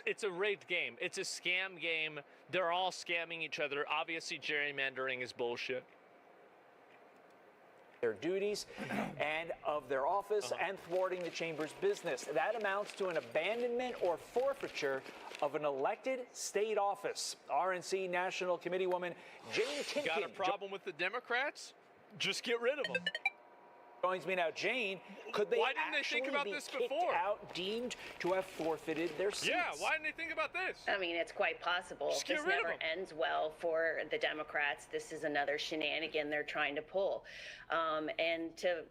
It's a rigged game. It's a scam game. They're all scamming each other. Obviously, gerrymandering is bullshit. Their duties and of their office and thwarting the chamber's business. That amounts to an abandonment or forfeiture of an elected state office. RNC National Committee woman Jane Tinkin. Got a problem with the Democrats? Just get rid of them. Joins me now. Jane, could they why didn't they think about this before? Out, deemed to have forfeited their seats? Yeah, why didn't they think about this? I mean, it's quite possible. Just get this rid of never them. ends well for the Democrats. This is another shenanigan they're trying to pull. And to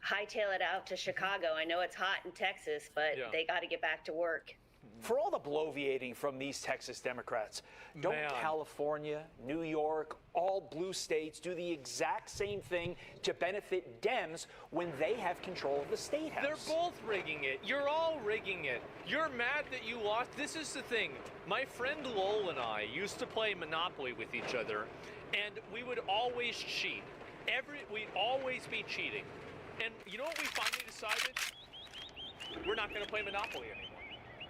hightail it out to Chicago, I know it's hot in Texas, but they got to get back to work. For all the bloviating from these Texas Democrats, don't California, New York, all blue states do the exact same thing to benefit Dems when they have control of the state house? They're both rigging it. You're all rigging it. You're mad that you lost. This is the thing. My friend Lowell and I used to play Monopoly with each other, and we would always cheat. We'd always be cheating. And you know what we finally decided? We're not going to play Monopoly anymore.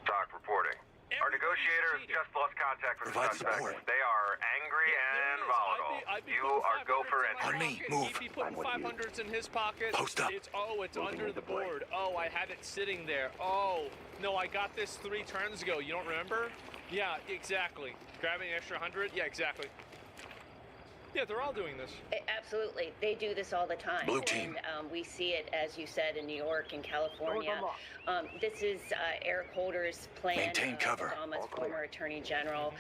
Talk reporting. Our negotiators just lost contact with the suspects. They are angry and volatile. You are go for entry. On me, move. He'd be putting 500s in his pocket. Post up. It's under the board. Oh, I had it sitting there. Oh, no, I got this 3 turns ago. You don't remember? Yeah, exactly. Grabbing an extra 100? Yeah, exactly. Yeah, they're all doing this. Absolutely. They do this all the time. Blue team. And we see it, as you said, in New York and California. This is Eric Holder's plan. Maintain cover. Obama's former attorney general.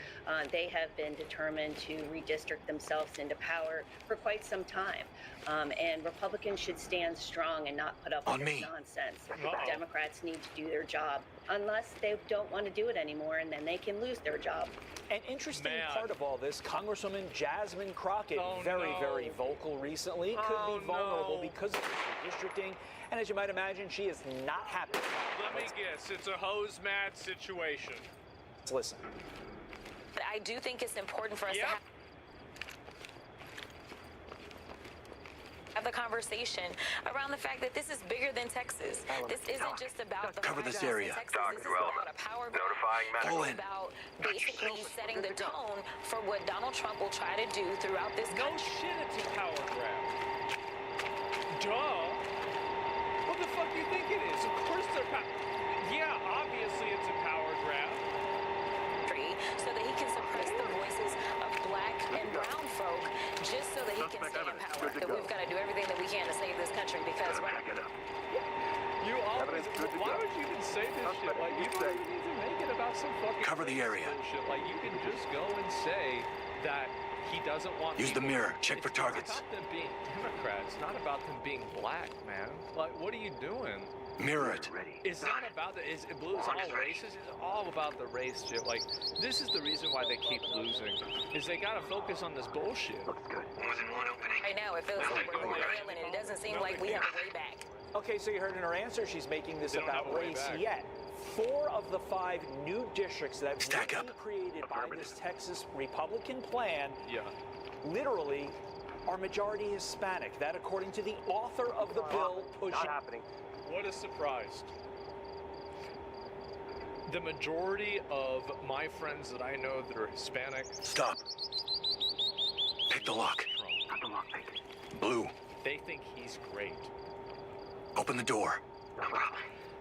They have been determined to redistrict themselves into power for quite some time. And Republicans should stand strong and not put up with this nonsense. Democrats need to do their job, unless they don't want to do it anymore, and then they can lose their job. An interesting part of all this, Congresswoman Jasmine Crockett, very vocal recently, could be vulnerable because of redistricting. And as you might imagine, she is not happy. Let me guess, it's a hose mat situation. Let's listen. I do think it's important for us to have the conversation around the fact that this is bigger than Texas. This isn't just about the cover this area. Texas. This is about a power grab. It's about basically setting the tone for what Donald Trump will try to do throughout this country. No shit, it's a power grab. Duh. What the fuck do you think it is? Of course they're yeah, obviously it's a power grab. So that he can suppress the voices of black and brown folk, just so that he can stay in power. That we've got to do everything that we can to save this country because we're you always. Why would you even say this shit? Like, you don't even need to make it about some fucking cover the area. Bullshit. Like, you can just go and say that he doesn't want. Use the mirror. Check for targets. It's about them being Democrats, not about them being black, man. Like, what are you doing? Mirror it. It's not about the. Blue is all racist. It's all about the race shit. Like, this is the reason why they keep losing. Is they gotta focus on this bullshit. Looks good. More than one opening. Right now, it feels like we're going failing, and it doesn't seem like we have a way back. Okay, so you heard in her answer, she's making this about race yet. 4 of the 5 new districts that have been created by this Texas Republican plan literally are majority Hispanic. That, according to the author of the bill, pushing. Not happening. What a surprise. The majority of my friends that I know that are Hispanic. Stop. Pick the lock. Got the lock pick. Blue. They think he's great. Open the door. No problem.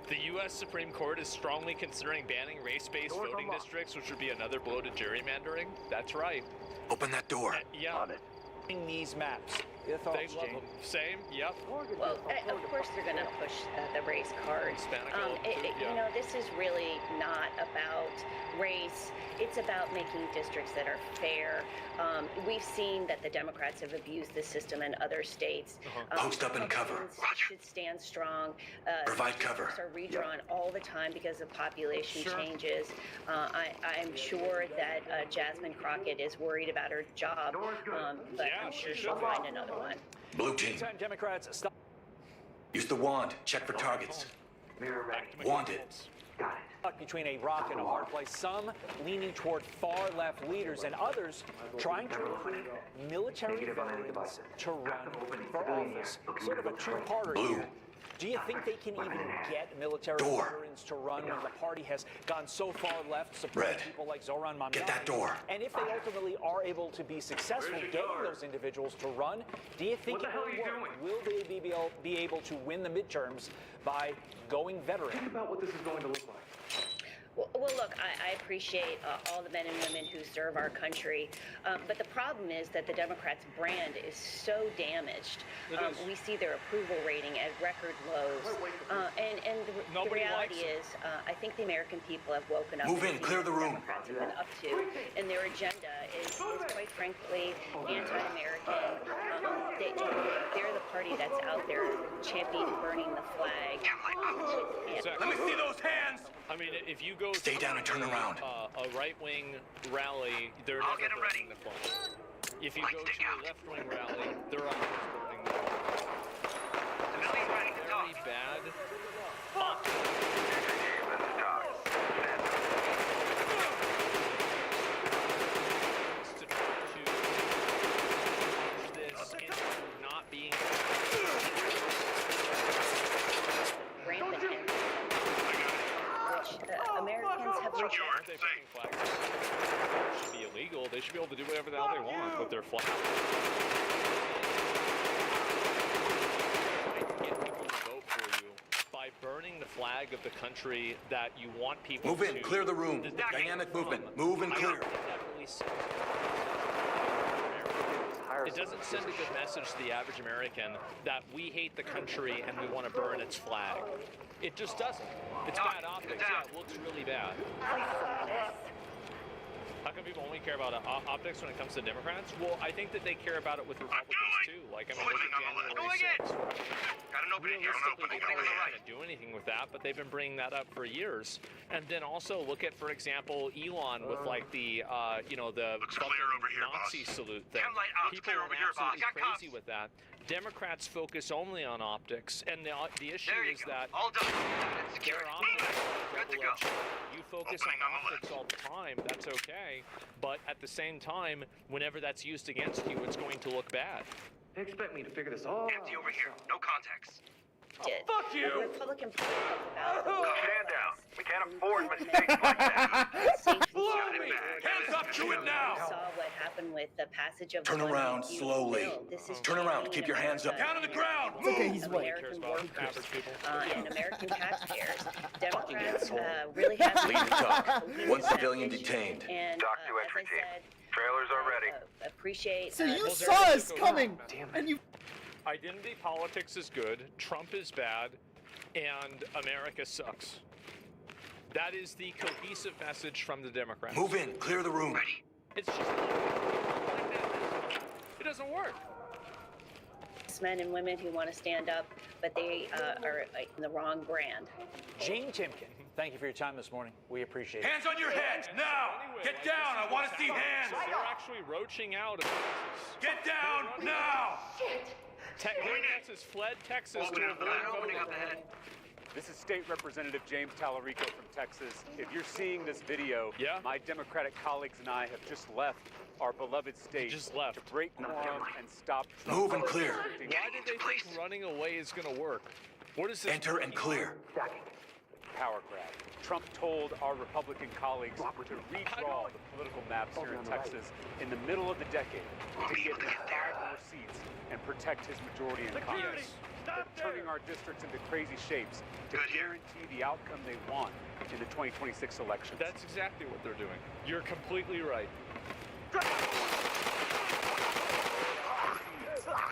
The U.S. Supreme Court is strongly considering banning race-based voting districts, which would be another blow to gerrymandering. That's right. Open that door. Yeah. On it. These maps. Your They thoughts, love Jane? them. Same. Yep. Well, of course they're going to push the race card. Hispanic You know, this is really not about race. It's about making districts that are fair. We've seen that the Democrats have abused the system in other states. Post up and cover. Republicans should stand strong. Provide cover. Districts are redrawn all the time because of population changes. I'm sure that Jasmine Crockett is worried about her job, but I'm sure she'll find another one. Blue team. Democrats, stop. Use the wand. Check for targets. Mirror ready. Wanted. Got it. Stuck between a rock and a hard place. Some leaning toward far-left leaders, and others trying to recruit military veterans to run for office. Sort of a two-parter here. Do you think they can even get military veterans to run when the party has gone so far left, supporting people like Zoran Mamdani? Get that door. And if they ultimately are able to be successful getting those individuals to run, do you think it will work? Will they be able to win the midterms by going veteran? Think about what this is going to look like. Well, look, I appreciate all the men and women who serve our country, but the problem is that the Democrats' brand is so damaged. We see their approval rating at record lows, and the reality is, I think the American people have woken up. Move in, clear the room. Democrats have been up to, and their agenda is quite frankly anti-American. They're the party that's out there championing burning the flag. Let me see those hands! I mean, if you go Stay down and turn around. A right-wing rally, they're never burning the flag. If you go to a left-wing rally, they're always burning the flag. Very bad. To this into not being rampant and which Americans have rejected. Flags should be illegal. They should be able to do whatever the hell they want with their flag. Trying to get people to vote for you by burning the flag of the country that you want people Move to... in, clear the room. Dynamic movement. Move and clear. It doesn't send a good message to the average American that we hate the country and we want to burn its flag. It just doesn't. It's bad optics. Yeah, it looks really bad. How come people only care about optics when it comes to Democrats? Well, I think that they care about it with Republicans too. Like, I mean, look at January 6th. Realistically, they probably aren't going to do anything with that, but they've been bringing that up for years. And then also look at, for example, Elon with like the, you know, the Nazi salute thing. People went absolutely crazy with that. Democrats focus only on optics, and the issue is that their optics are double-edged. You focus on optics all the time, that's okay, but at the same time, whenever that's used against you, it's going to look bad. They expect me to figure this all out. Empty over here. No contacts. Fuck you! The Republican Party Stand down. We can't afford mistakes like that. Hands up to it now! Saw what happened with the passage of Turn the around slowly. Turn around. Keep your hands up. Down on the ground. Okay, he's white. American workers and American taxpayers. Democrats really have Lead the talk. One civilian detained. And Dock to entry team. Trailers are ready. Appreciate. So you saw us coming, and you. Identity politics is good, Trump is bad, and America sucks. That is the cohesive message from the Democrats. Move in, clear the room. It's just it doesn't work. Men and women who want to stand up, but they are in the wrong brand. Jane Timken, thank you for your time this morning. We appreciate it. Hands on your heads, now! Get down, I want to see hands! So they're actually roaching out. Get down, now! Texas fled Texas to avoid voting. This is State Representative James Tallarico from Texas. If you're seeing this video, my Democratic colleagues and I have just left our beloved state to break quorum and stop Trump. Move and clear. Why did they think running away is going to work? What is this? Enter and clear. Power grab. Trump told our Republican colleagues to redraw the political maps here in Texas in the middle of the decade to get 5 more seats and protect his majority in Congress. They're turning our districts into crazy shapes to guarantee the outcome they want in the 2026 elections. That's exactly what they're doing. You're completely right.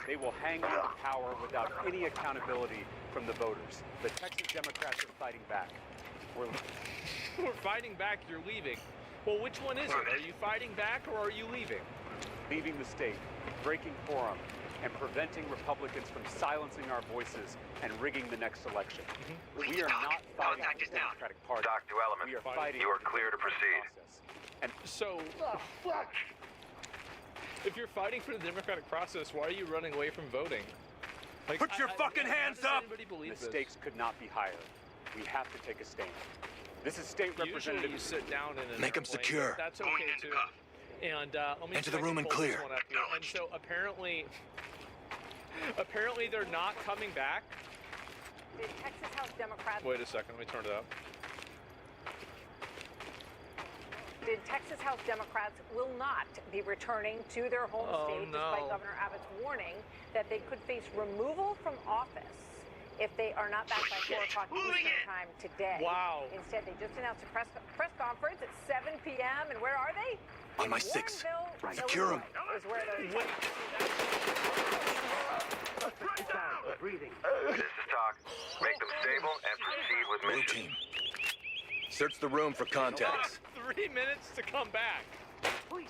They will hang on to power without any accountability from the voters. The Texas Democrats are fighting back. We're fighting back, you're leaving. Well, which one is it? Are you fighting back or are you leaving? Leaving the state, breaking quorum, and preventing Republicans from silencing our voices and rigging the next election. We are not fighting the Democratic Party. Dock to element. We are fighting. You are clear to proceed. And so, if you're fighting for the democratic process, why are you running away from voting? Like, Put your fucking hands up! The stakes could not be higher. We have to take a stand. This is State Representative. Usually you sit down in Make them secure. That's okay too. And let me enter the room and clear. And so apparently they're not coming back. Did Texas House Democrats... Wait a second, let me turn it up. Did Texas House Democrats will not be returning to their home state despite Governor Abbott's warning that they could face removal from office if they are not back by 4 o'clock Eastern time today. Wow. Instead, they just announced a press conference at 7 p.m. And where are they? On my 6. Secure him. Is where those... Breathing. This is talk. Make them stable and proceed with mission. Search the room for contacts. 3 minutes to come back. Don't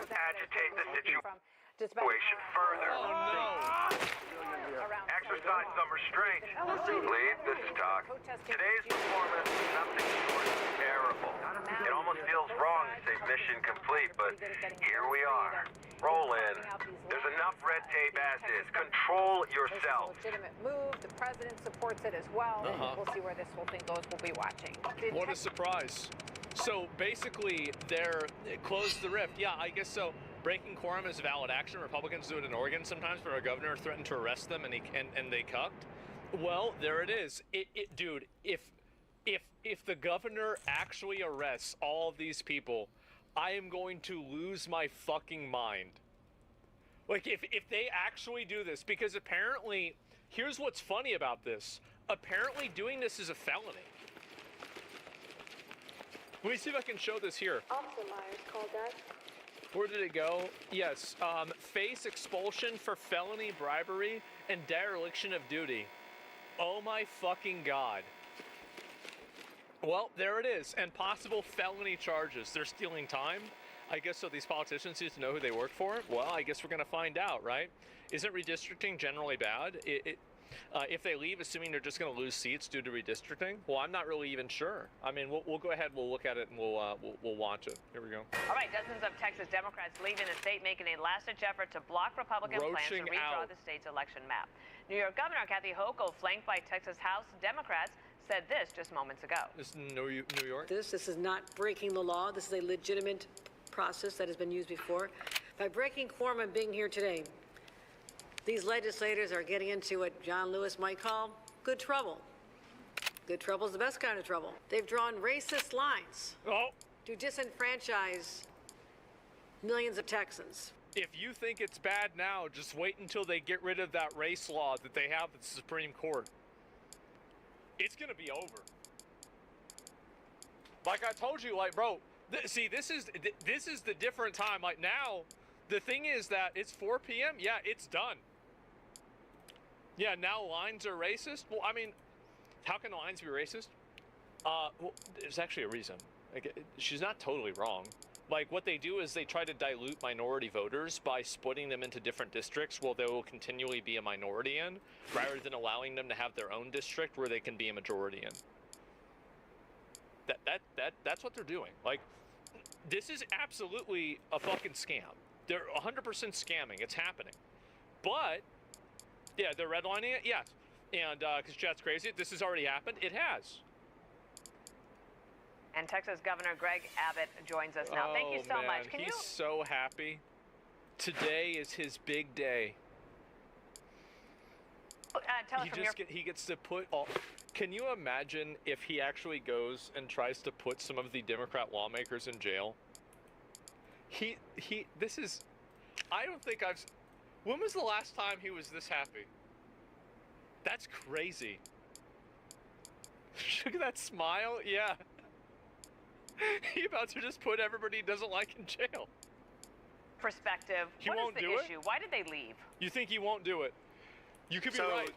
agitate the situation further. Oh, no. Exercise some restraint. Lead, this is talk. Today's performance is nothing short of terrible. It almost feels wrong to say mission complete, but here we are. Roll in. There's enough red tape as is. Control yourself. It's a legitimate move. The president supports it as well. We'll see where this whole thing goes. We'll be watching. What a surprise. So basically, they're closed the rift. Yeah, I guess so. Breaking quorum is valid action. Republicans do it in Oregon sometimes, where a governor threatened to arrest them and they cucked. Well, there it is. Dude, if the governor actually arrests all of these people, I am going to lose my fucking mind. Like, if they actually do this, because apparently, here's what's funny about this. Apparently doing this is a felony. Let me see if I can show this here. Officer Myers called that. Where did it go? Yes, face expulsion for felony bribery and dereliction of duty. Oh my fucking God. Well, there it is, and possible felony charges. They're stealing time. I guess so these politicians need to know who they work for. Well, I guess we're gonna find out, right? Isn't redistricting generally bad? If they leave, assuming they're just going to lose seats due to redistricting, well, I'm not really even sure. I mean, we'll go ahead, we'll look at it, and we'll watch it. Here we go. All right, dozens of Texas Democrats leaving the state, making a last-ditch effort to block Republican plans to redraw the state's election map. New York Governor Kathy Hochul, flanked by Texas House Democrats, said this just moments ago. This is New York? This is not breaking the law. This is a legitimate process that has been used before. By breaking quorum and being here today, these legislators are getting into what John Lewis might call good trouble. Good trouble is the best kind of trouble. They've drawn racist lines to disenfranchise millions of Texans. If you think it's bad now, just wait until they get rid of that race law that they have at the Supreme Court. It's gonna be over. Like I told you, like, bro, see, this is the different time. Like now, the thing is that it's 4 p.m. Yeah, it's done. Yeah, now lines are racist? Well, I mean, how can the lines be racist? Well, there's actually a reason. Like, she's not totally wrong. Like, what they do is they try to dilute minority voters by splitting them into different districts where they will continually be a minority in, rather than allowing them to have their own district where they can be a majority in. That's what they're doing. Like, this is absolutely a fucking scam. They're 100% scamming. It's happening. But, yeah, they're redlining it? Yes. And, because chat's crazy, this has already happened. It has. And Texas Governor Greg Abbott joins us now. Thank you so much. He's so happy. Today is his big day. Tell us from your... He gets to put all... Can you imagine if he actually goes and tries to put some of the Democrat lawmakers in jail? This is... I don't think I've... When was the last time he was this happy? That's crazy. Look at that smile. Yeah. He about to just put everybody he doesn't like in jail. Perspective. He what won't is the do issue? Why did they leave? You think he won't do it? You could be right.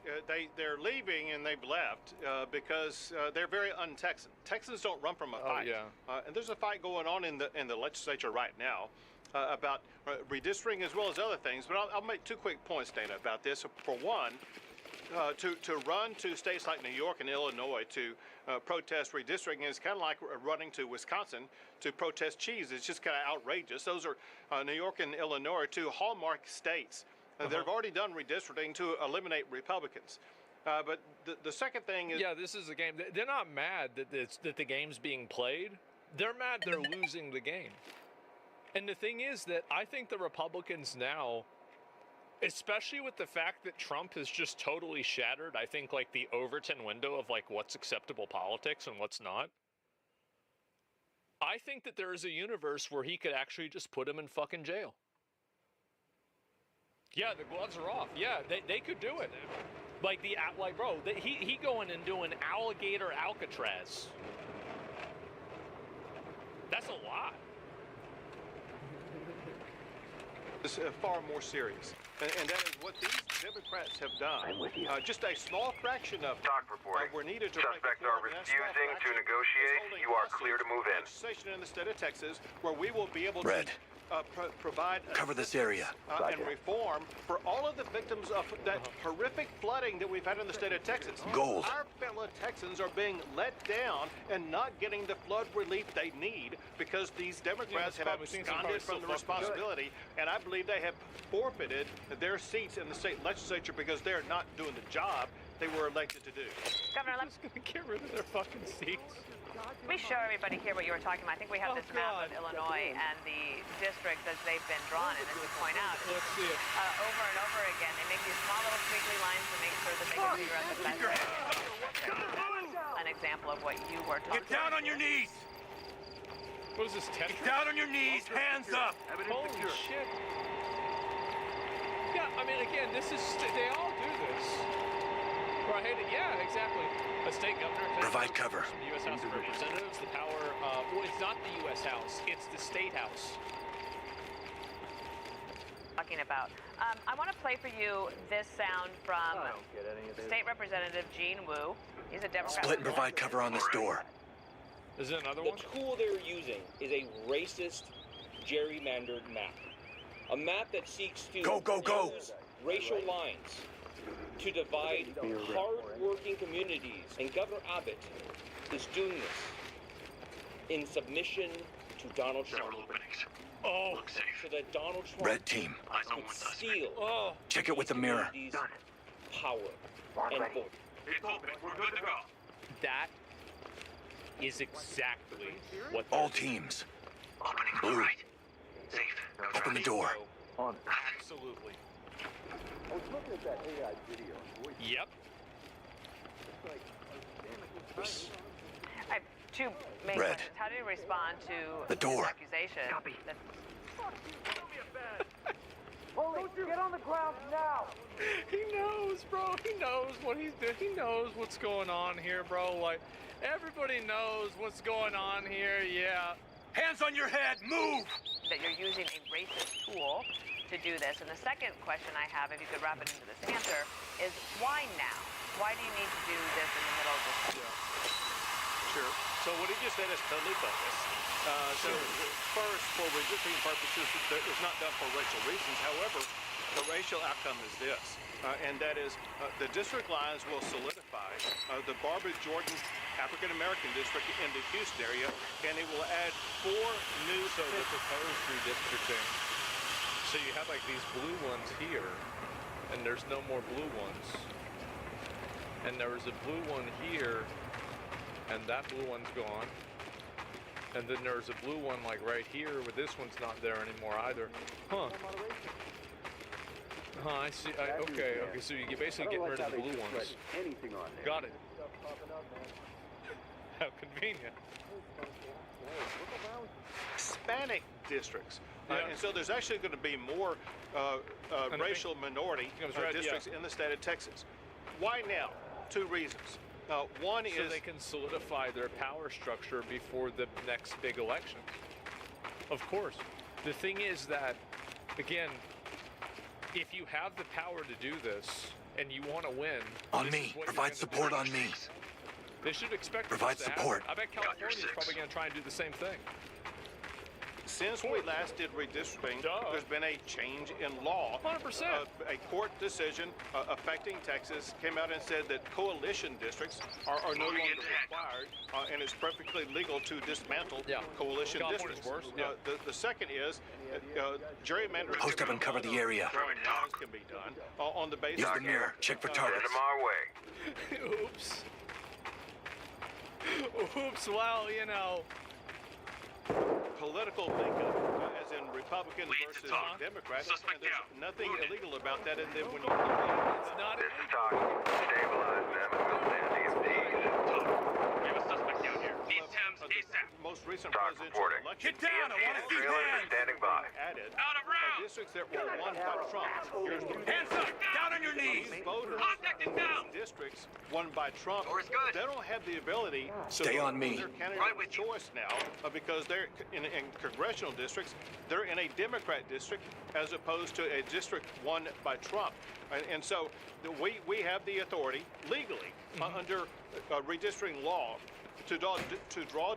They're leaving and they've left because they're very un-Texan. Texans don't run from a fight. Yeah. And there's a fight going on in the legislature right now about redistricting as well as other things. But I'll make two quick points, Dana, about this. For one, to run to states like New York and Illinois to protest redistricting is kind of like running to Wisconsin to protest cheese. It's just kind of outrageous. Those are New York and Illinois are two hallmark states. They've already done redistricting to eliminate Republicans. But the second thing is... Yeah, this is a game. They're not mad that the game's being played. They're mad they're losing the game. And the thing is that I think the Republicans now Especially with the fact that Trump has just totally shattered, I think, like the Overton window of like what's acceptable politics and what's not. I think that there is a universe where he could actually just put him in fucking jail. Yeah, the gloves are off. Yeah, they could do it. Like bro, he going and doing alligator Alcatraz. That's a lot. It's far more serious, and that is what these Democrats have done. Just a small fraction of Talk reporting. were needed to Suspects are refusing to negotiate. You are clear to move in. Legislation in the state of Texas where we will be able Red. to provide Cover this area. And reform for all of the victims of that horrific flooding that we've had in the state of Texas. Gold. Our fellow Texans are being let down and not getting the flood relief they need because these Democrats have absconded from the responsibility, and I believe they have forfeited their seats in the state legislature because they're not doing the job they were elected to do. Governor, let's get rid of their fucking seats. Let me show everybody here what you were talking about. I think we have this map of Illinois and the districts as they've been drawn. And as you point out, let's see it. Over and over again, they make these small little squiggly lines to make sure that they can figure out the best way. An example of what you were talking about. Get down on your knees! What is this, Tetris? Get down on your knees! Hands up! Holy shit. Yeah, I mean, again, this is, they all do this. Right, yeah, exactly. A state governor can provide cover. From the U.S. House of Representatives, the power, well, it's not the U.S. House, it's the State House. Talking about. I want to play for you this sound from State Representative Gene Wu. He's a Democrat. Split and provide cover on this door. Is there another one? The tool they're using is a racist, gerrymandered map. A map that seeks to use racial lines to divide hard-working communities, and Governor Abbott is doing this in submission to Donald Trump. Oh, so that Donald Trump Red team. can steal. Check it with the mirror. Power and vote. We're good to go. That is exactly what all teams. Opening Blue. right. Safe. Open the door. Absolutely. I was looking at that AI video. Yep. I have two main Red. questions. How do you respond to the door accusation? That... Get on the ground now! He knows, bro. He knows what he's doing. He knows what's going on here, bro. Like, everybody knows what's going on here, yeah. Hands on your head, move! That you're using a racist tool to do this. And the second question I have, if you could wrap it into this answer, is why now? Why do you need to do this in the middle of this? Sure. So what he just said is totally bogus. So first, for redistricting purposes, it's not done for racial reasons. However, the racial outcome is this, and that is the district lines will solidify the Barbara Jordan African-American district in the Houston area, and it will add 4 new... So the proposed redistricting, so you have like these blue ones here, and there's no more blue ones. And there was a blue one here, and that blue one's gone. And then there's a blue one like right here, but this one's not there anymore either. Huh. I see. Okay, so you basically getting rid of the blue ones. Got it. How convenient. Hispanic districts. And so there's actually going to be more racial minority districts in the state of Texas. Why now? 2 reasons. One is... So they can solidify their power structure before the next big election. Of course. The thing is that, again, if you have the power to do this, and you want to win... On me. Provide support on me. They should expect provide support. I bet California's probably going to try and do the same thing. Since we last did redistricting, there's been a change in law. 100%. A court decision affecting Texas came out and said that coalition districts are no longer required, and it's perfectly legal to dismantle coalition districts. Worse. The second is gerrymandering. Post up and cover the area. Can be done on the basis. Use the mirror. Check for targets. Send them our way. Oops. Oops. Well, you know. political makeup, as in Republican versus Democrat. And there's nothing illegal about that. And then when you look at it, it's not This is talk. Stabilize them and we'll send EMTs. We have a suspect down here. Need Thames ASAP. Most recent Talk presidential reporting. election. Get down, I want to see Trailers are hands. standing by. Added Out of round. districts that were won by Trump. Here's the Hands up, down on your knees. voters Contact and down. districts won by Trump. Door's good. They don't have the ability to Stay on me. their candidate Right of with you. choice now because they're in congressional districts. They're in a Democrat district as opposed to a district won by Trump. And so we have the authority legally under redistricting law to draw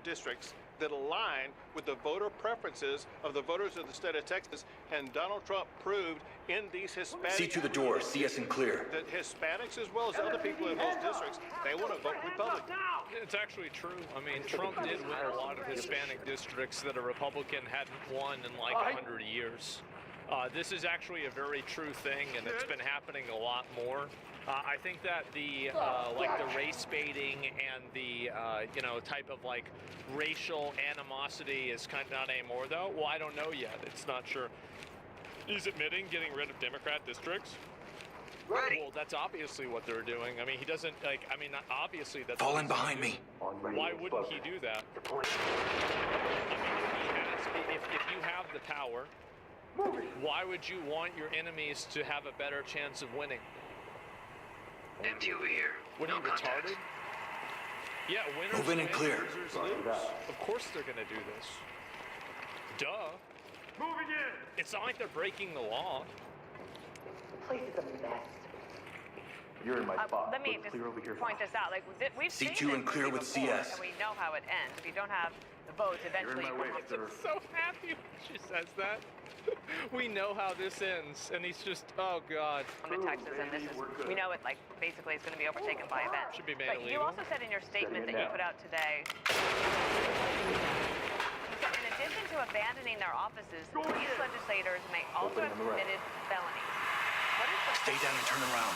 districts that align with the voter preferences of the voters of the state of Texas. And Donald Trump proved in these Hispanic See to the door. See us in clear. that Hispanics, as well as other people in those districts, they want to vote Republican. It's actually true. I mean, Trump did win a lot of Hispanic districts that a Republican hadn't won in like 100 years. This is actually a very true thing, and it's been happening a lot more. I think that the like the race baiting and the type of like racial animosity is kind of not anymore, though. Well, I don't know yet. It's not sure. He's admitting getting rid of Democrat districts. Ready. Well, that's obviously what they're doing. I mean, he doesn't like. I mean, obviously that's. Fall in behind me. Why wouldn't he do that? I mean, if you have the power, why would you want your enemies to have a better chance of winning? Empty over here. What are you, retarded? Yeah, winners Move in and win, clear. losers lose. Of course they're gonna do this. Duh. Moving in. It's not like they're breaking the law. The place is a mess. You're in my spot. Let me Let's just clear over here. point this out. Like we've seen C2 and this clear movie with before, CS. and we know how it ends. If you don't have the votes, eventually. You're in my way, sir. I'm so happy when she says that. We know how this ends, and he's just, oh god. To Texas, and this is, we know it, like, basically it's going to be overtaken by events. Should be made But you illegal. also said in your statement that you put out today, you said in addition to abandoning their offices, these legislators may also have committed felonies. What is the Stay down and turn around.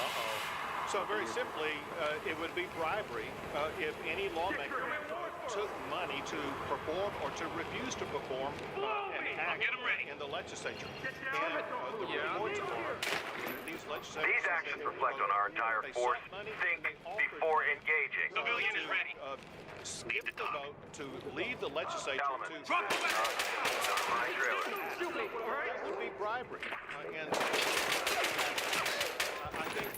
Uh-oh. So very simply, it would be bribery if any lawmaker took money to perform or to refuse to perform an act in the legislature. And the reports are these legislators. These actions reflect on our entire force. Think before engaging. Civilian is ready. Skip the vote to leave the legislature Solomon. to Drop the weapon. My trailer. that would be bribery. And I think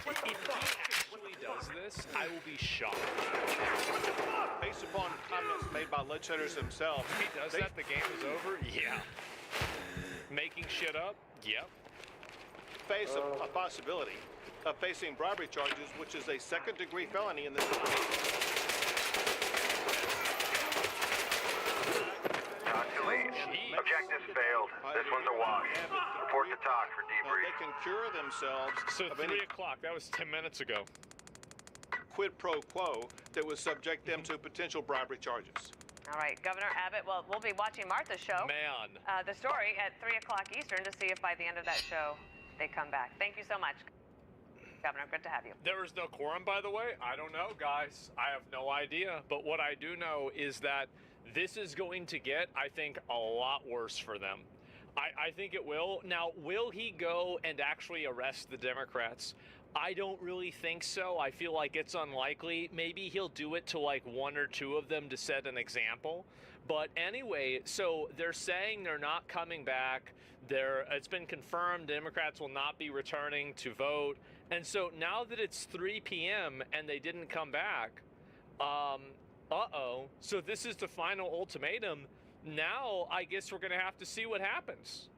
If he actually does this, I will be shocked. based upon comments made by legislators themselves, If he does that, the game is over? Yeah. Making shit up? Yep. face a possibility of facing bribery charges, which is a second-degree felony in this Talk to lead. Jeez. Objectives failed. This one's a wash. Report to talk for They debrief. can cure themselves So of 3 any o'clock, that was 10 minutes ago. quid pro quo that would subject them to potential bribery charges. All right, Governor Abbott, well, we'll be watching Martha's show. Man. The story at 3 o'clock Eastern to see if by the end of that show they come back. Thank you so much, Governor. Good to have you. There was no quorum, by the way. I don't know, guys. I have no idea. But what I do know is that this is going to get, I think, a lot worse for them. I think it will. Now, will he go and actually arrest the Democrats? I don't really think so. I feel like it's unlikely. Maybe he'll do it to like 1 or 2 of them to set an example. But anyway, so they're saying they're not coming back. It's been confirmed Democrats will not be returning to vote. And so now that it's 3 p.m. and they didn't come back, uh-oh. So this is the final ultimatum. Now I guess we're going to have to see what happens.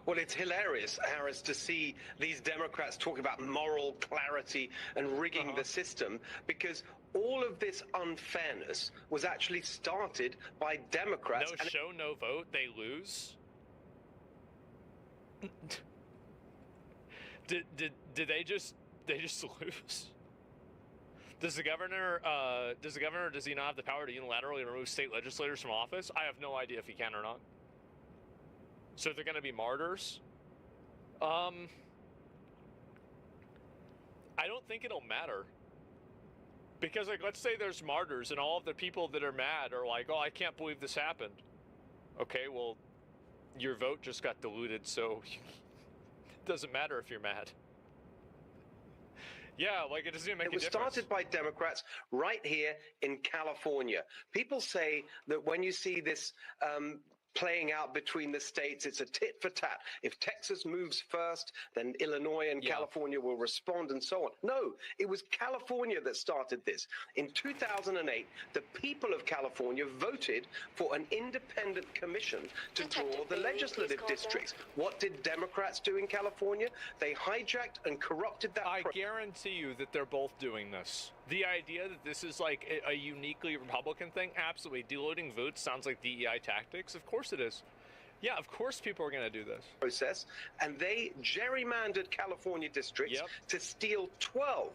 Well, it's hilarious, Harris, to see these Democrats talking about moral clarity and rigging the system, because all of this unfairness was actually started by Democrats. No show, no vote, they lose. Did they just lose? Does he not have the power to unilaterally remove state legislators from office? I have no idea if he can or not. So they're going to be martyrs? I don't think it'll matter. Because, like, let's say there's martyrs, and all of the people that are mad are like, oh, I can't believe this happened. Okay, well, your vote just got diluted, so it doesn't matter if you're mad. Yeah, like, it doesn't even make a difference. It was started by Democrats right here in California. People say that when you see this playing out between the states, it's a tit for tat. If Texas moves first, then Illinois and California will respond and so on. No, it was California that started this. In 2008, the people of California voted for an independent commission to draw the legislative districts. What did Democrats do in California? They hijacked and corrupted that. I guarantee you that they're both doing this. The idea that this is like a uniquely Republican thing, absolutely. Diluting votes sounds like DEI tactics. Of course it is. Yeah, of course people are going to do this. Process, and they gerrymandered California districts to steal 12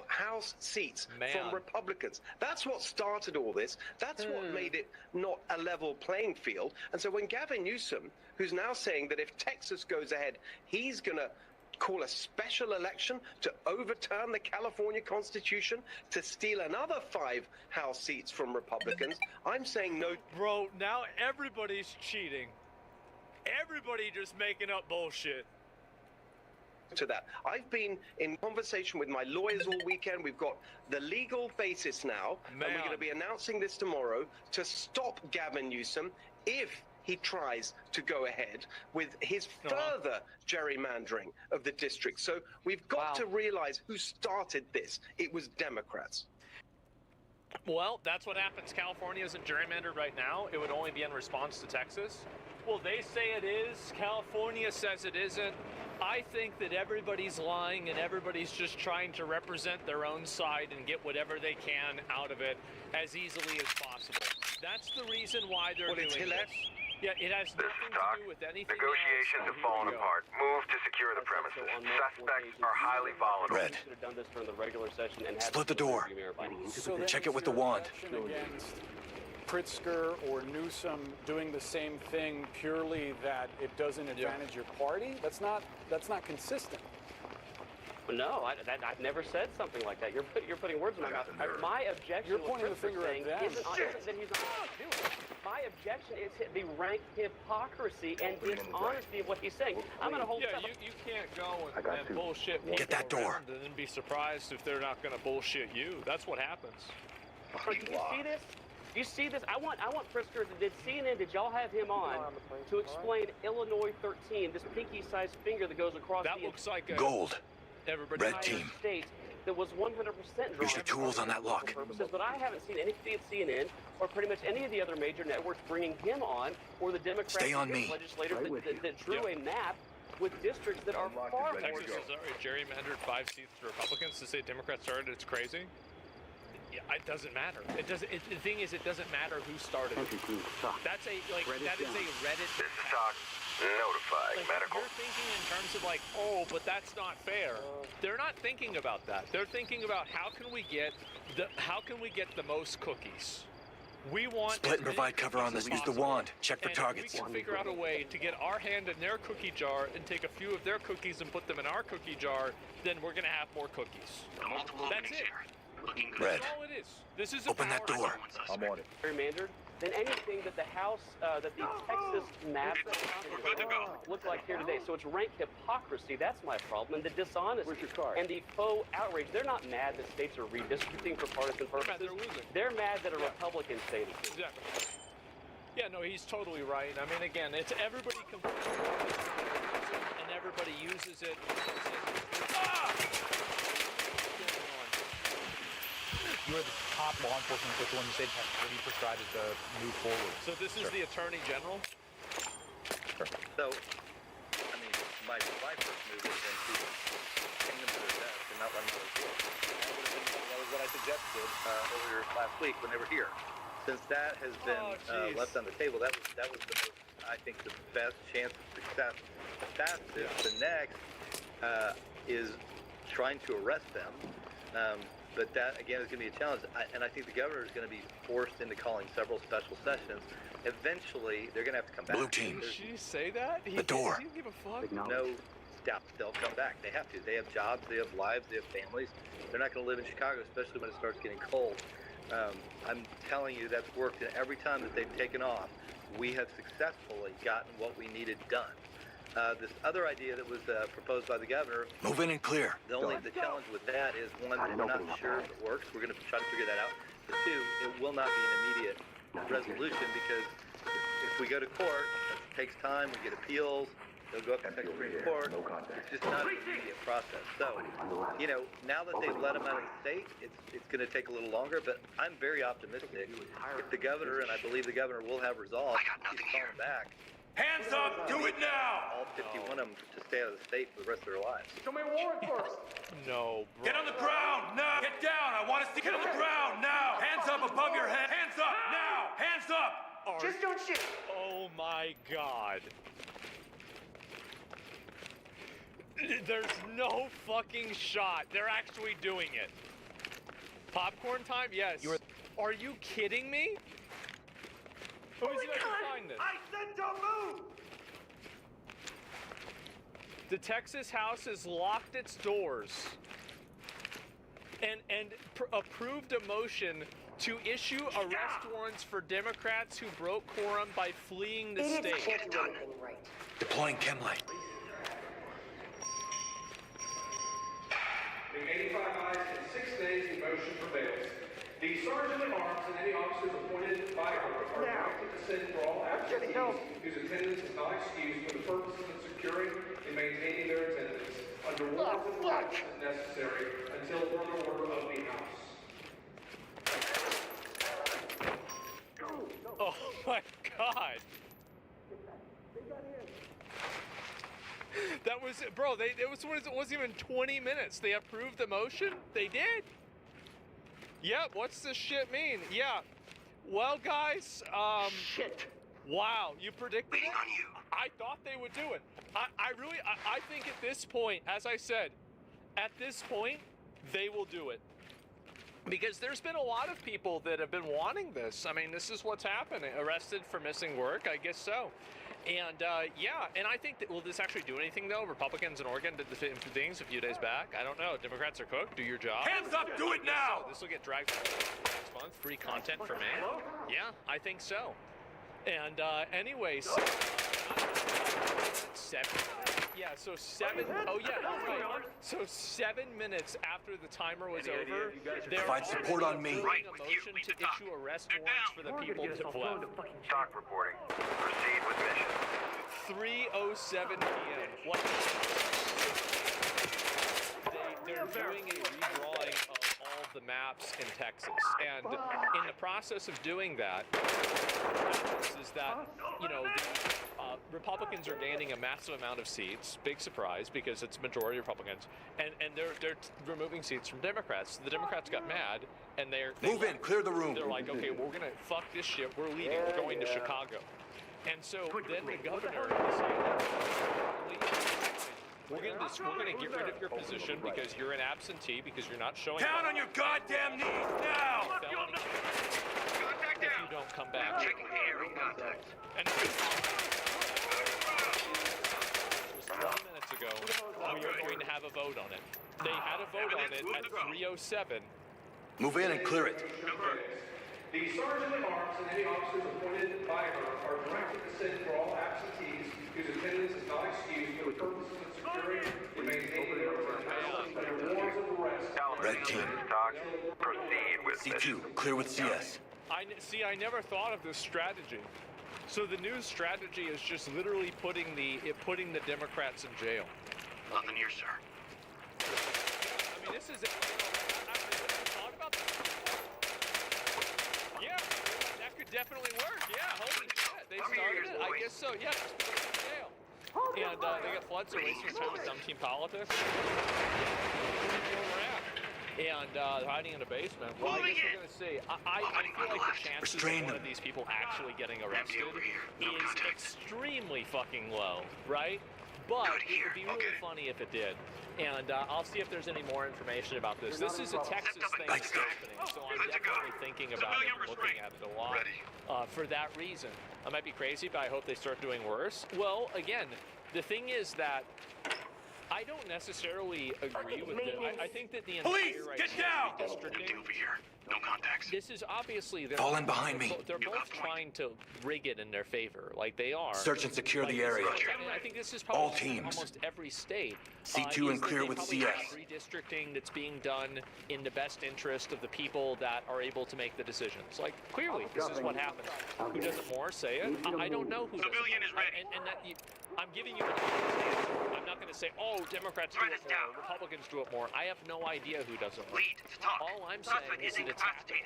House seats from Republicans. That's what started all this. That's what made it not a level playing field. And so when Gavin Newsom, who's now saying that if Texas goes ahead, he's going to call a special election to overturn the California Constitution to steal another 5 House seats from Republicans, I'm saying no. Bro, now everybody's cheating. Everybody just making up bullshit. To that. I've been in conversation with my lawyers all weekend. We've got the legal basis now, and we're going to be announcing this tomorrow to stop Gavin Newsom if he tries to go ahead with his further gerrymandering of the district. So we've got to realize who started this. It was Democrats. Well, that's what happens. California isn't gerrymandered right now. It would only be in response to Texas. Well, they say it is. California says it isn't. I think that everybody's lying and everybody's just trying to represent their own side and get whatever they can out of it as easily as possible. That's the reason why they're doing this. Yeah, it has nothing to do with anything. Negotiations have fallen apart. Move to secure the premises. Suspects are highly volatile. Red. Split the door. Check it with the wand. Against Pritzker or Newsom doing the same thing purely that it doesn't advantage your party? That's not consistent. No, I've never said something like that. You're putting words in my mouth. My objection. You're pointing the finger at them. Isn't that he's not allowed to do it. My objection is the rank hypocrisy and dishonesty of what he's saying. I'm going to hold. Yeah, you can't go and bullshit. Get that door. And then be surprised if they're not going to bullshit you. That's what happens. Did you see this? Do you see this? I want Pritzker. Did CNN? Did y'all have him on to explain Illinois 13? This pinky-sized finger that goes across. That looks like a gold. Everybody Red team. State that was 100% drawn. Use your tools on that lock. Purposes, but I haven't seen anything at CNN or pretty much any of the other major networks bringing him on, or the Democratic legislators that drew a map with districts that are far more. Texas has already gerrymandered 5 seats to Republicans. To say Democrats started, it's crazy. Yeah, it doesn't matter. It doesn't. The thing is, it doesn't matter who started it. That's a that is a Reddit. This is talk. Notifying medical. You're thinking in terms of like, oh, but that's not fair. They're not thinking about that. They're thinking about how can we get the most cookies. We want split and provide cover on this. Use the wand. Check for targets. We can figure out a way to get our hand in their cookie jar and take a few of their cookies and put them in our cookie jar. Then we're gonna have more cookies. That's it. Red. That's all it is. This is open that door. I'm on it. Gerrymandered. Then anything that the House, that the Texas map look like here today. So it's rank hypocrisy. That's my problem. And the dishonesty and the faux outrage. They're not mad that states are redistricting for partisan purposes. They're losing. They're mad that a Republican state is losing. Exactly. Yeah, no, he's totally right. I mean, again, it's everybody complains about this and everybody uses it. You are the top law enforcement official in the state of Texas. What do you prescribe as the move forward? So this is the Attorney General? So, I mean, my first move would have been to hang them to their desk and not let them go to jail. That was what I suggested earlier last week when they were here. Since that has been left on the table, that was the most, I think, the best chance of success. The fastest. The next is trying to arrest them. But that, again, is going to be a challenge. And I think the governor is going to be forced into calling several special sessions. Eventually, they're going to have to come back. Blue team. Did she say that? The door. He didn't give a fuck. No doubt they'll come back. They have to. They have jobs, they have lives, they have families. They're not going to live in Chicago, especially when it starts getting cold. I'm telling you, that's worked, and every time that they've taken off, we have successfully gotten what we needed done. This other idea that was proposed by the governor. Move in and clear. The challenge with that is, one, we're not sure if it works. We're going to try to figure that out. But two, it will not be an immediate resolution, because if we go to court, it takes time. We get appeals. They'll go up to Texas Supreme Court. It's just not an immediate process. So, now that they've let them out of the state, it's going to take a little longer. But I'm very optimistic. If the governor, and I believe the governor will have resolve, he's calling back. Hands up! Do it now! All 51 of them to stay out of the state for the rest of their lives. Show me a warrant first. No, bro. Get on the ground now! Get down! I want us to get on the ground now! Hands up above your head! Hands up now! Hands up! Just don't shoot. Oh my God. There's no fucking shot. They're actually doing it. Popcorn time? Yes. Are you kidding me? Who's gonna sign this? I said don't move! The Texas House has locked its doors and approved a motion to issue arrest warrants for Democrats who broke quorum by fleeing the state. Get it done. Right. Deploying chem light. Being 85 ayes in 6 days, the motion prevails. The Sergeant at Arms and any officers appointed by her are directed to send for all absentees whose attendance is not excused for the purposes of securing and maintaining their attendance under warrants and rights as necessary until further order of the House. Oh my God. That was, bro, it wasn't even 20 minutes. They approved the motion? They did? Yep, what's this shit mean? Yeah. Well, guys, Shit. Wow, you predicted it? On you. I thought they would do it. I think at this point, as I said, at this point, they will do it. Because there's been a lot of people that have been wanting this. I mean, this is what's happening. Arrested for missing work? I guess so. And, yeah, and I think that, will this actually do anything, though? Republicans in Oregon did the things a few days back. I don't know. Democrats are cooked. Do your job. Hands up! Do it now! This will get dragged next month. Free content for me. Yeah, I think so. And, anyways, 7. Yeah, so 7. Oh, yeah, that's right. So 7 minutes after the timer was over, they're provide support on me. A motion to issue arrest warrants for the people to fled. Talk reporting. Proceed with mission. 3:07 p.m. What? They're doing a redrawing of all of the maps in Texas, and in the process of doing that, is that Republicans are gaining a massive amount of seats. Big surprise, because it's majority Republicans, and they're removing seats from Democrats. So the Democrats got mad, and they move in, clear the room. They're like, okay, we're gonna fuck this shit. We're leaving. We're going to Chicago. And so then the governor decided, we're gonna get rid of your position because you're an absentee, because you're not showing down on your goddamn knees now! If you don't come back. Checking the air in contact. And it was 20 minutes ago, we were going to have a vote on it. They had a vote on it at 3:07. Move in and clear it. The Sergeant at Arms and any officers appointed by her are directed to send for all absentees whose attendance is not excused for the purposes of securing and maintaining their attendance under warrants of arrest. Red team. Proceed with C2, clear with CS. I never thought of this strategy. So the new strategy is just literally putting the Democrats in jail. Nothing here, sir. I mean, this is. I thought about this. Yeah, that could definitely work. Yeah, holy shit, they started it. I guess so. Yeah, just put them in jail. And they got floods, so wasting time with dumb team politics. And hiding in a basement. Well, I guess we're going to see. I feel like the chances of one of these people actually getting arrested is extremely fucking low, right? But it would be really funny if it did. And I'll see if there's any more information about this. This is a Texas thing that's happening, so I'm definitely thinking about it and looking at it a lot for that reason. I might be crazy, but I hope they start doing worse. Well, again, the thing is that I don't necessarily agree with it. I think that the entire Police, get down! redistricting over here. No contacts. This is obviously Fall in behind me. They're both trying to rig it in their favor, like they are. Search and secure the area. I think this is probably All teams. almost every state. C2 and clear with CS. Redistricting that's being done in the best interest of the people that are able to make the decisions. Like clearly, this is what happens. Who does it more? Say it. I don't know who. Civilian is ready. And that I'm giving you an answer. I'm not going to say, oh, Democrats do it more, Republicans do it more. I have no idea who does it more. All I'm saying is that it's happening.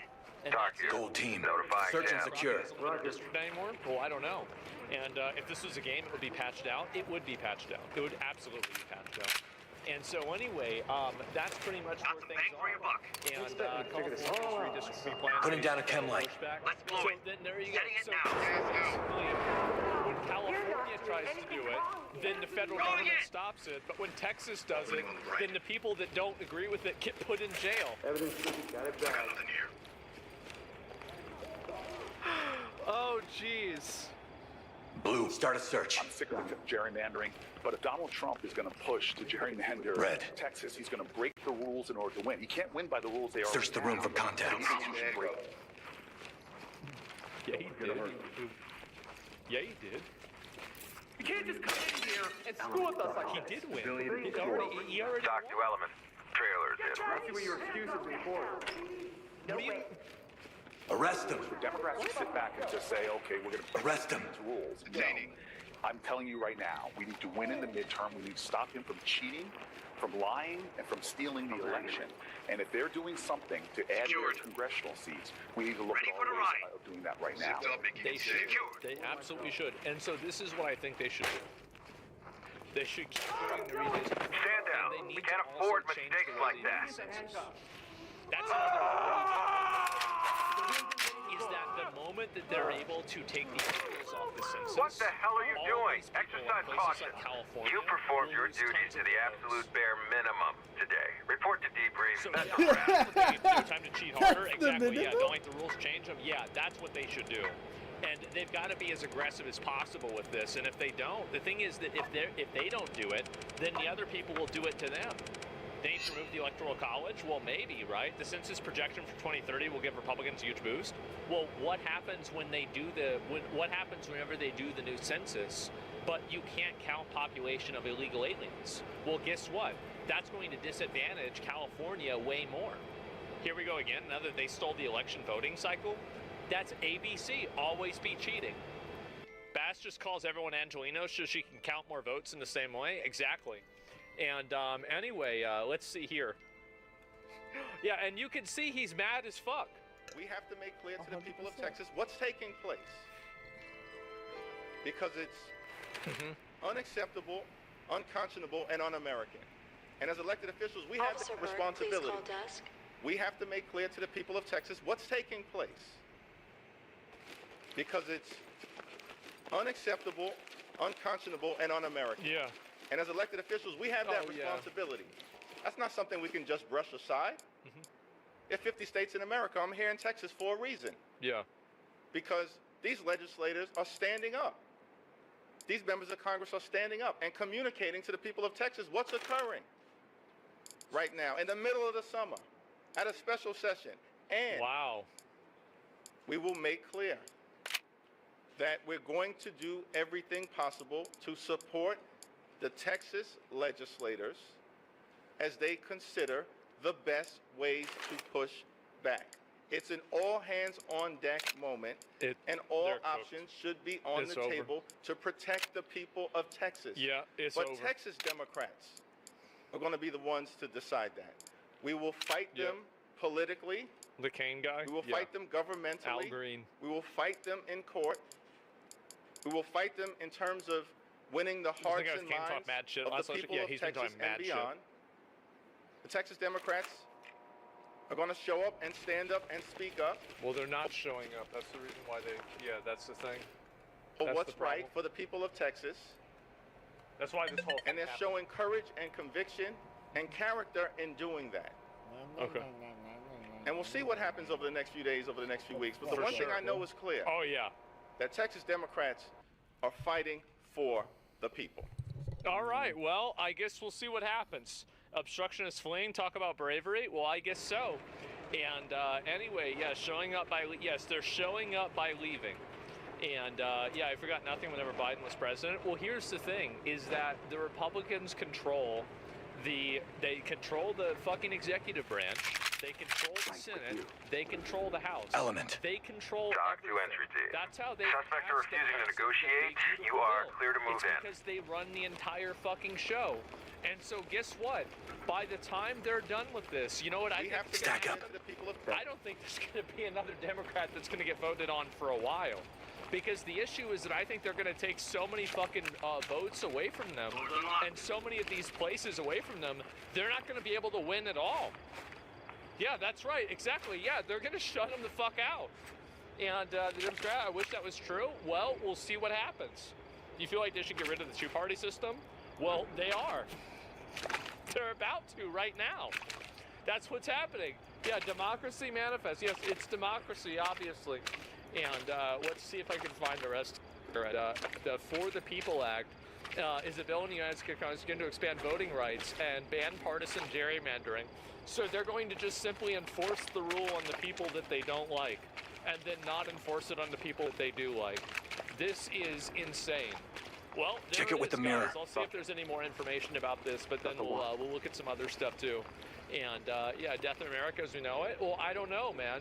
Gold team. Notifying Search and secure. Is it not a district anymore? Well, I don't know. And if this was a game, it would be patched out. It would be patched out. It would absolutely be patched out. And so anyway, that's pretty much where things are. And California's redistricting plan. Putting down a chem light. Let's blow it. Then there you go. So basically, when California tries to do it, then the federal government stops it. But when Texas does it, then the people that don't agree with it get put in jail. Evidence got it back. Oh, jeez. Blue, start a search. I'm sick of the gerrymandering, but if Donald Trump is going to push to gerrymander Texas, he's going to break the rules in order to win. He can't win by the rules they are. Search the room for contacts. Yeah, he did. Yeah, he did. You can't just come in here and screw with us like he did win. He already Dock to element. Trailers in. See what your excuses before. No way. Arrest him. For Democrats to sit back and just say, okay, we're going to arrest him. Rules. No. I'm telling you right now, we need to win in the midterm. We need to stop him from cheating, from lying, and from stealing the election. And if they're doing something to add to their congressional seats, we need to look at all ways of doing that right now. They should. They absolutely should. And so this is what I think they should do. They should keep doing the redistricting. Stand down. We can't afford mistakes like that. That's another is that the moment that they're able to take the equals off the census. What the hell are you doing? Exercise caution. You performed your duties to the absolute bare minimum today. Report to debrief. So that's a wrap. Time to cheat harder. Exactly. Yeah. Don't like the rules, change them. Yeah, that's what they should do. And they've got to be as aggressive as possible with this. And if they don't, the thing is that if they don't do it, then the other people will do it to them. They need to remove the Electoral College? Well, maybe, right? The census projection for 2030 will give Republicans a huge boost. Well, what happens when they do what happens whenever they do the new census, but you can't count population of illegal aliens? Well, guess what? That's going to disadvantage California way more. Here we go again. Now that they stole the election voting cycle, that's ABC. Always be cheating. Bass just calls everyone Angelinos so she can count more votes in the same way. Exactly. And anyway, let's see here. Yeah, and you can see he's mad as fuck. We have to make clear to the people of Texas what's taking place. Because it's unacceptable, unconscionable, and un-American. And as elected officials, we have the responsibility. We have to make clear to the people of Texas what's taking place. Because it's unacceptable, unconscionable, and un-American. Yeah. And as elected officials, we have that responsibility. That's not something we can just brush aside. There are 50 states in America. I'm here in Texas for a reason. Yeah. Because these legislators are standing up. These members of Congress are standing up and communicating to the people of Texas what's occurring right now in the middle of the summer at a special session. And we will make clear that we're going to do everything possible to support the Texas legislators as they consider the best ways to push back. It's an all-hands-on-deck moment, and all options should be on the table to protect the people of Texas. Yeah, it's but over. Texas Democrats are going to be the ones to decide that. We will fight them politically. The Kane guy? We will fight them governmentally. Al Green. We will fight them in court. We will fight them in terms of winning the hearts and minds of the people of Texas and beyond. The Texas Democrats are going to show up and stand up and speak up. Well, they're not showing up. That's the reason why that's the thing. For what's right for the people of Texas. That's why this whole thing And they're showing courage and conviction and character in doing that. Okay. And we'll see what happens over the next few days, over the next few weeks. But the one thing I know is clear. Oh, yeah. That Texas Democrats are fighting for the people. All right, well, I guess we'll see what happens. Obstructionist fleeing, talk about bravery? Well, I guess so. And anyway, yeah, showing up by, yes, they're showing up by leaving. And yeah, I forgot nothing whenever Biden was president. Well, here's the thing, is that the Republicans control they control the fucking executive branch. They control the Senate. They control the House. Element. They control Talk to everything. entry team. That's how they Suspects are refusing to negotiate. You are clear to move in. Because they run the entire fucking show. And so guess what? By the time they're done with this, you know what I think? Stack up. I don't think there's going to be another Democrat that's going to get voted on for a while. Because the issue is that I think they're going to take so many fucking votes away from them, and so many of these places away from them, they're not going to be able to win at all. Yeah, that's right, exactly. Yeah, they're going to shut them the fuck out. And the Democrat, I wish that was true. Well, we'll see what happens. Do you feel like they should get rid of the two-party system? Well, they are. They're about to right now. That's what's happening. Yeah, democracy manifest. Yes, it's democracy, obviously. And let's see if I can find the rest. The For the People Act is a bill in the United States Congress going to expand voting rights and ban partisan gerrymandering. So they're going to just simply enforce the rule on the people that they don't like, and then not enforce it on the people that they do like. This is insane. Well, check it with the mirror. I'll see if there's any more information about this, but then we'll look at some other stuff too. And yeah, death in America as we know it. Well, I don't know, man.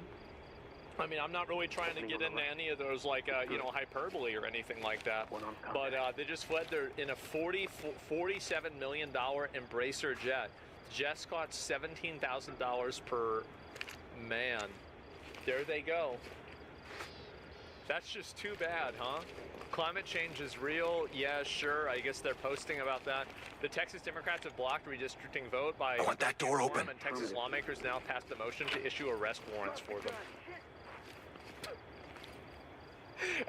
I mean, I'm not really trying to get into any of those, like, you know, hyperbole or anything like that. But they just fled in a $47 million Embracer jet. Jets cost $17,000 per man. There they go. That's just too bad, huh? Climate change is real. Yeah, sure. I guess they're posting about that. The Texas Democrats have blocked redistricting vote by... I want that door open. And Texas lawmakers now passed a motion to issue arrest warrants for them.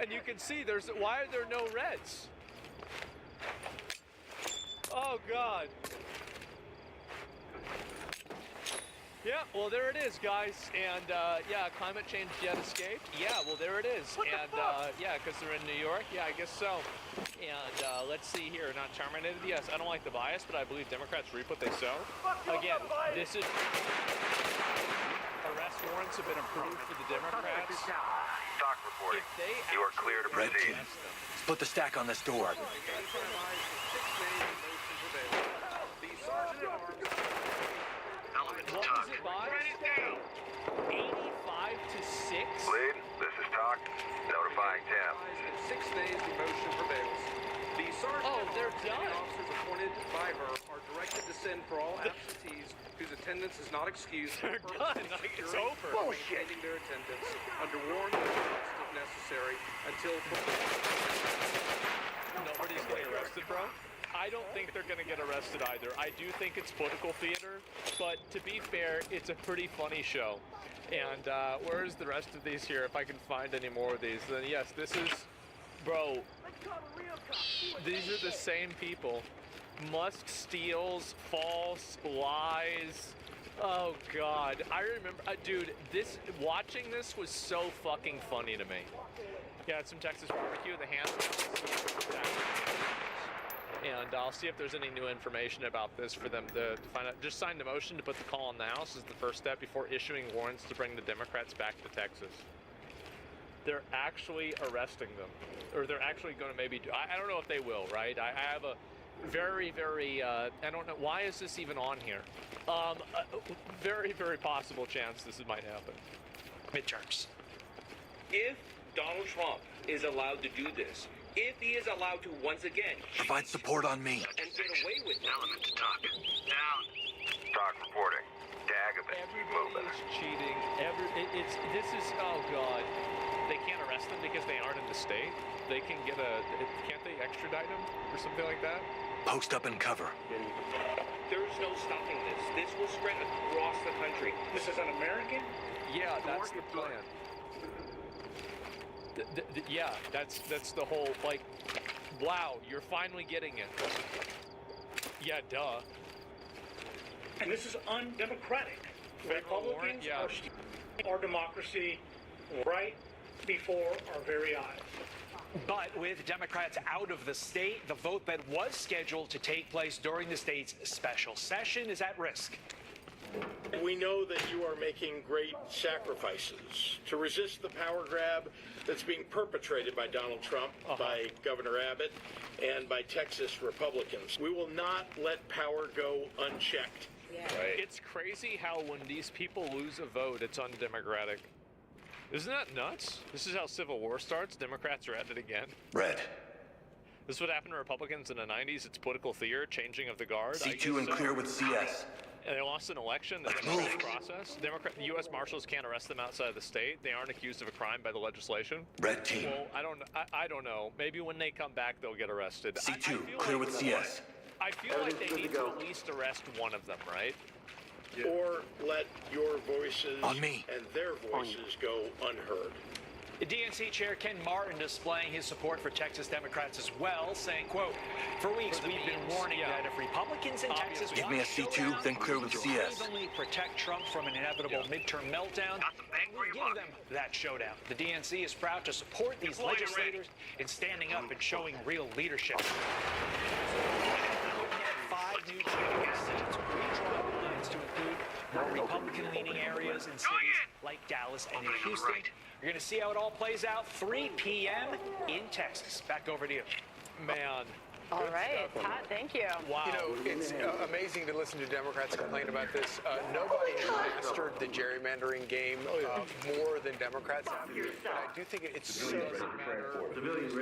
And you can see why are there no reds? Oh God. Yeah, well there it is, guys. And yeah, climate change jet escaped. Yeah, well there it is. And yeah, because they're in New York. Yeah, I guess so. And let's see here, not terminated. Yes, I don't like the bias, but I believe Democrats reap what they sow. Again, this is... Arrest warrants have been approved for the Democrats. Stock reporting. You are clear to Red proceed. team, split the stack on this door. Element to talk. Write it down. 85 to 6. Lead, this is talk. Notifying Tim. In 6 days, the motion prevails. The sergeant they're done. and officers appointed by her are directed to send for all absentees whose attendance is not excused. They're done. Like, it's over. Maintaining their attendance under warrant if necessary until. Nobody's getting arrested, bro. I don't think they're going to get arrested either. I do think it's political theater, but to be fair, it's a pretty funny show. And where's the rest of these here? If I can find any more of these, then yes, this is, bro. These are the same people. Musk steals, false, lies. Oh God, I remember, dude. Watching this was so fucking funny to me. Yeah, it's some Texas barbecue. The hand. And I'll see if there's any new information about this for them to find out. Just signed the motion to put the call in the House as the first step before issuing warrants to bring the Democrats back to Texas. They're actually arresting them, or they're actually going to maybe do. I don't know if they will, right? I have a very, very. I don't know why is this even on here. A very, very possible chance this might happen. Midterms. If Donald Trump is allowed to do this, if he is allowed to once again Provide support on me. and get away with it, Element to talk. Down. Talk reporting. Dagobah. Everybody is cheating. This is, oh God. They can't arrest them because they aren't in the state. They can get can't they extradite them or something like that? Post up and cover. there's no stopping this. This will spread across the country. This is un-American? Yeah, that's the plan. Yeah, that's the whole, like, wow, you're finally getting it. Yeah, duh. And this is undemocratic. Republicans are stealing our democracy right before our very eyes. But with Democrats out of the state, the vote that was scheduled to take place during the state's special session is at risk. We know that you are making great sacrifices to resist the power grab that's being perpetrated by Donald Trump, by Governor Abbott, and by Texas Republicans. We will not let power go unchecked. Right. It's crazy how when these people lose a vote, it's undemocratic. Isn't that nuts? This is how civil war starts. Democrats are at it again. Red. This is what happened to Republicans in the 90s. It's political theater, changing of the guard. C2 and clear with CS. And they lost an election. The democratic process. The U.S. Marshals can't arrest them outside of the state. They aren't accused of a crime by the legislation. Red team. Well, I don't know. Maybe when they come back, they'll get arrested. C2, clear with CS. I feel like they need to at least arrest one of them, right? Yeah. Or let your voices on me and their voices go unheard. The DNC chair Ken Martin displaying his support for Texas Democrats as well, saying, quote, "For weeks we've been warning that if Republicans in Texas give me a C2, then clear with CS. Evenly protect Trump from an inevitable midterm meltdown, we'll give them that showdown. The DNC is proud to support these legislators in standing up and showing real leadership." 5 new Democratic seats redraw lines to include more Republican-leaning areas in cities like Dallas and in Houston. You're going to see how it all plays out 3 p.m. in Texas. Back over to you. Man. All right, Pat, thank you. Wow. You know, it's amazing to listen to Democrats complain about this. Nobody has mastered the gerrymandering game more than Democrats have. But I do think it's so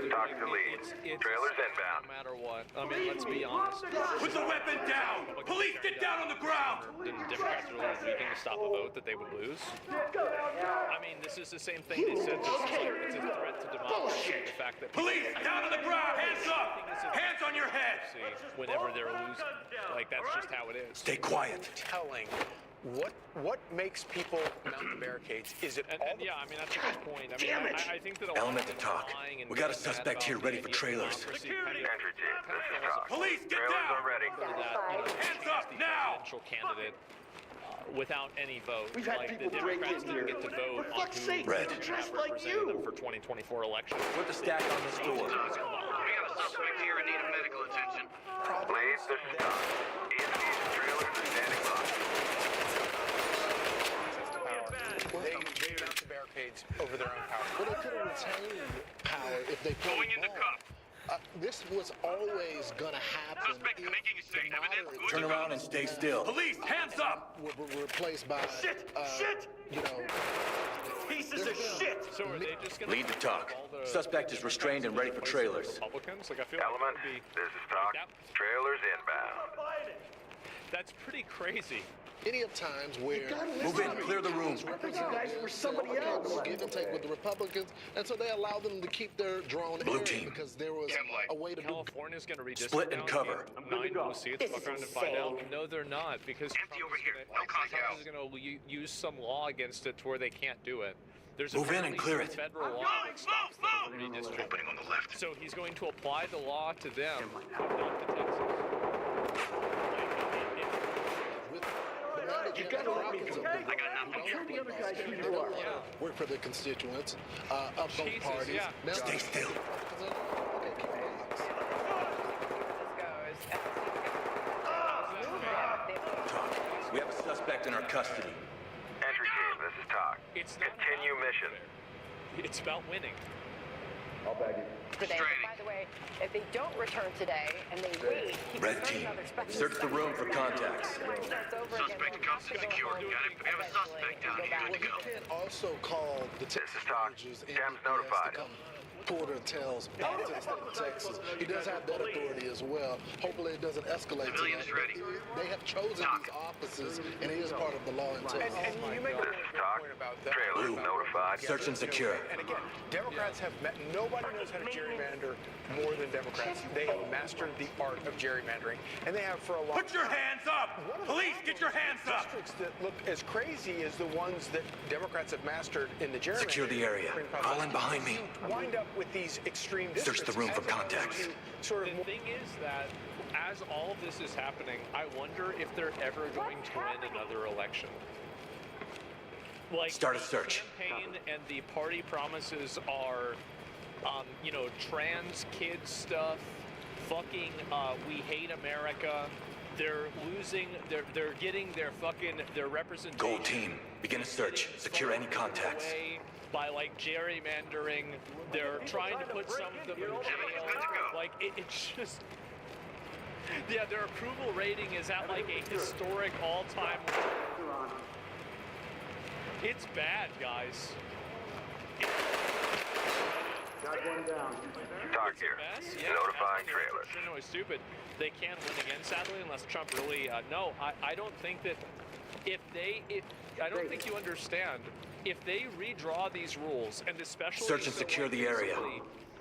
Talk to lead. Trailers inbound. No matter what. I mean, let's be honest. Put the weapon down! Police, get down on the ground! Didn't Democrats really weaken to stop a vote that they would lose? I mean, this is the same thing they said. It's a threat to democracy. The fact that police, down on the ground! Hands up! Hands on your head! Whenever they're losing. Like, that's just how it is. Stay quiet. Telling. What makes people mount the barricades? Is it all yeah, I mean, that's a good point. I mean, I think that a lot Element to talk. We got a suspect here ready for trailers. Security. Entry team, this is talk. Police, get Trailers down! are ready. Hands up, now! Presidential candidate without any vote. We've had like, people the Democrats didn't get to vote on who Red. represented them for 2024 election. Put the stack on this door. We got a suspect here in need of medical attention. Please, this is Doc. EMTs and trailers are standing by. They mount the barricades over their own power. Well, they could have retained power if they played Going into cup. This was always going to happen. Suspect making a statement. Evidence. Turn around and stay still. Police, hands up! Were replaced by Shit! you know, Pieces of shit! So are they just gonna Lead the talk. Suspect is restrained and ready for trailers. Republicans? Like, I feel Element, like it would be, this is talk. Trailers inbound. that's pretty crazy. any of times where Move in, clear the room. for somebody else give and take with the Republicans, and so they allow them to keep their drone Blue area team. because there was a way to do. California's going to redistrict. Split and cover. 9 blue seats. Fuck around and find out. No, they're not, because Trump is going to use some law against it to where they can't do it. There's Move in and clear it. Federal law that stops them from redistricting. On the left. So he's going to apply the law to them, not to Texas. You got to I got nothing. Work for the constituents of both Jesus, parties. yeah. Now, Stay still. We have a suspect in our custody. Entry team, this is talk. It's not Continue mission. It's about winning. I'll bag it. Today. By the way, if they don't return today and they wait, he can Red start team, another special search the room for contacts. Suspect cuffs and secured. Got him. We have a suspect down here. Good to go. You can also call the This is talk. Jam's notified. Porter tells back to the state of Texas. He does have that authority as well. Hopefully it doesn't escalate to Civilians that. ready. They have chosen these offices, and it is part of the law in Texas. And you make a This is talk. point about that. Trailers notified. Search and secure. And again, Democrats have nobody knows how to gerrymander more than Democrats. They have mastered the art of gerrymandering, and they have for a long Put your hands up! Police, get your hands up! districts that look as crazy as the ones that Democrats have mastered in the gerrymandering. Secure the area. Call in behind me. Wind up with these extreme districts. Search the room for as opposed contacts. to Sort of The thing is that as all this is happening, I wonder if they're ever going to win another election. Like, Start a search. The campaign and the party promises are you know, trans kids stuff, fucking we hate America. They're losing, they're getting their representation. Gold team, begin a search. Secure any contacts. By like gerrymandering, they're trying to put some of them in jail. Like it's just, yeah, their approval rating is at like a historic all-time low. It's bad, guys. Got one down. Talk here. Notifying trailers. No, it's stupid. They can't win again, sadly, unless Trump really. No, I don't think that. I don't think you understand. If they redraw these rules, and especially search and secure the area.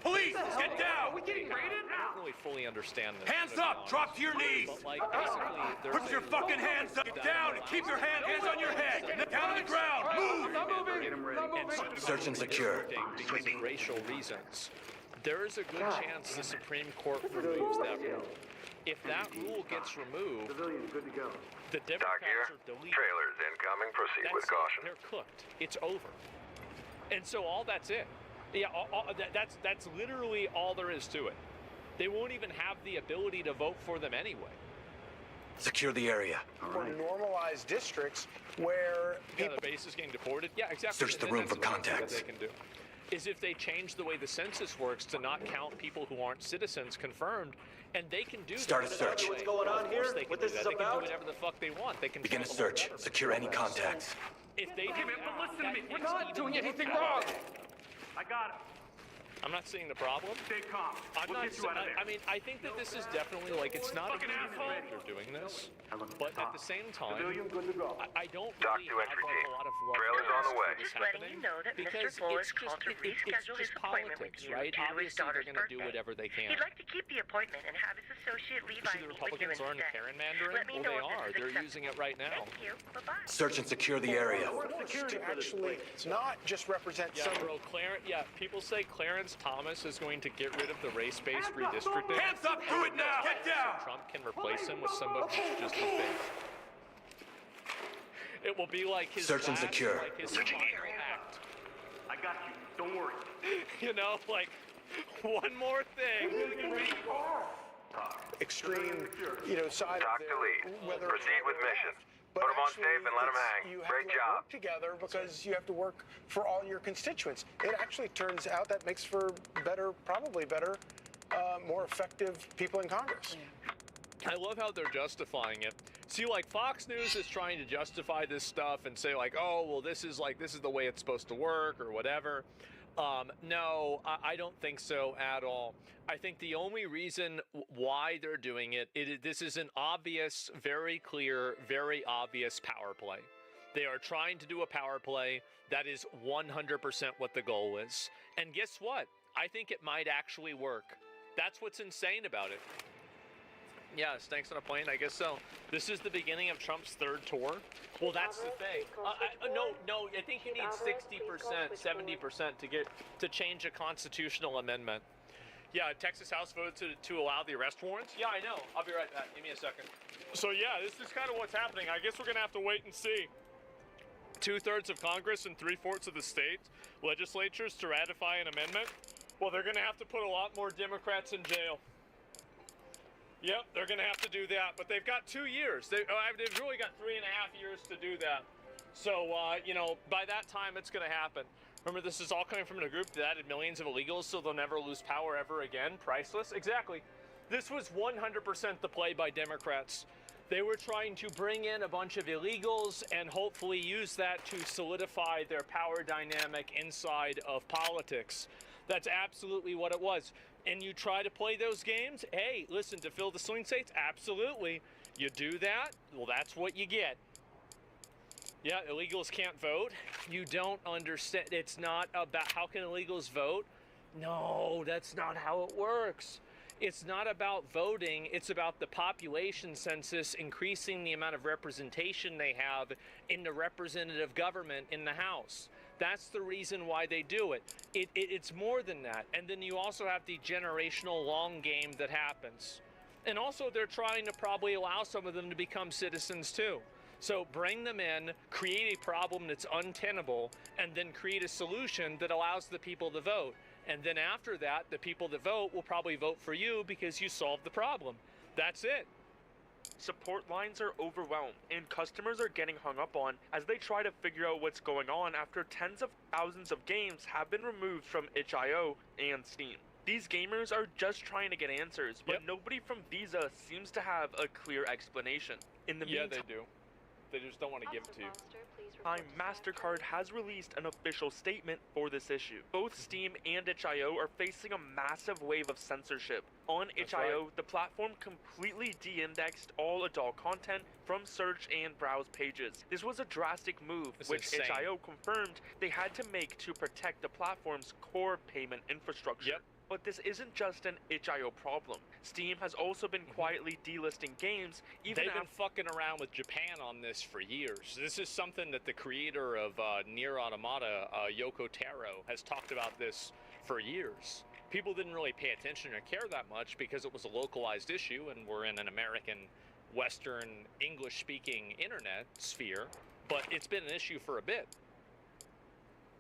Police, get down! Are we getting raided? I don't really fully understand this. Hands up! Drop to your knees! But like, basically, put your fucking hands up! Get down and keep your hands on your head! Down on the ground! Move! Search and secure. Because of racial reasons. There is a good chance the Supreme Court removes that rule. If that rule gets removed, the Democrats are deleted. Trailers incoming. Proceed with caution. They're cooked. It's over. And so all that's it. Yeah, that's literally all there is to it. They won't even have the ability to vote for them anyway. Secure the area. Or normalized districts where people... the base is getting deported. Yeah, exactly. Search the room for contacts. They can do is if they change the way the census works to not count people who aren't citizens confirmed, and they can do Start a search. What's going on here? What this is about? They can do whatever the fuck they want. They can begin a search. Secure any contacts. If they but listen to me. We're not doing anything wrong. I got it. I'm not seeing the problem. Stay calm. I mean, I think that this is definitely like it's not a good that they're doing this, but at the same time, I don't really have a lot of love for this happening because it's just politics, right? Obviously, they're going to do whatever they can. He'd like to keep the appointment and have his associate Levi the Republicans aren't gerrymandering. Well, they are. They're using it right now. Thank you. Bye-bye. Search and secure the area. To actually not just represent some... People say Clarence Thomas is going to get rid of the race-based redistricting. Hands up! Do it now! Get down! So Trump can replace him with somebody who's just as big. It will be like his search and secure. Like his final act. I got you. Don't worry. You know, like one more thing. Extreme, side Talk of to lead. Whether proceed with mission. But put them on safe and let them hang. Great job. Work together because you have to work for all your constituents. It actually turns out that makes for better, probably better, more effective people in Congress. I love how they're justifying it. See, like Fox News is trying to justify this stuff and say like, oh, well, this is the way it's supposed to work or whatever. No, I don't think so at all. I think the only reason why they're doing this is an obvious, very clear, very obvious power play. They are trying to do a power play. That is 100% what the goal is. And guess what? I think it might actually work. That's what's insane about it. Yeah, snakes on a plane, I guess so. This is the beginning of Trump's third tour. Well, that's the thing. No, I think you need 60%, 70% to change a constitutional amendment. Yeah, Texas House voted to allow the arrest warrants. Yeah, I know. I'll be right back. Give me a second. So yeah, this is kind of what's happening. I guess we're gonna have to wait and see. 2/3 of Congress and 3/4 of the state legislatures to ratify an amendment. Well, they're gonna have to put a lot more Democrats in jail. Yep, they're going to have to do that, but they've got 2 years. They've really got 3.5 years to do that. So, by that time, it's going to happen. Remember, this is all coming from a group that added millions of illegals so they'll never lose power ever again. Priceless. Exactly. This was 100% the play by Democrats. They were trying to bring in a bunch of illegals and hopefully use that to solidify their power dynamic inside of politics. That's absolutely what it was. And you try to play those games, hey, listen, to fill the swing states, absolutely. You do that, well, that's what you get. Yeah, illegals can't vote. You don't understand. It's not about how can illegals vote. No, that's not how it works. It's not about voting. It's about the population census increasing the amount of representation they have in the representative government in the House. That's the reason why they do it. It's more than that. And then you also have the generational long game that happens. And also they're trying to probably allow some of them to become citizens too. So bring them in, create a problem that's untenable, and then create a solution that allows the people to vote. And then after that, the people that vote will probably vote for you because you solved the problem. That's it. Support lines are overwhelmed, and customers are getting hung up on as they try to figure out what's going on after tens of thousands of games have been removed from itch.io and Steam. These gamers are just trying to get answers, but nobody from Visa seems to have a clear explanation. In the meantime, they do. They just don't want to give it to you. MasterCard has released an official statement for this issue. Both Steam and itch.io are facing a massive wave of censorship. On itch.io, the platform completely de-indexed all adult content from search and browse pages. This was a drastic move, which itch.io confirmed they had to make to protect the platform's core payment infrastructure. But this isn't just an itch.io problem. Steam has also been quietly delisting games. They've been fucking around with Japan on this for years. This is something that the creator of Nier Automata, Yoko Taro, has talked about this for years. People didn't really pay attention or care that much because it was a localized issue and we're in an American, Western, English-speaking internet sphere, but it's been an issue for a bit.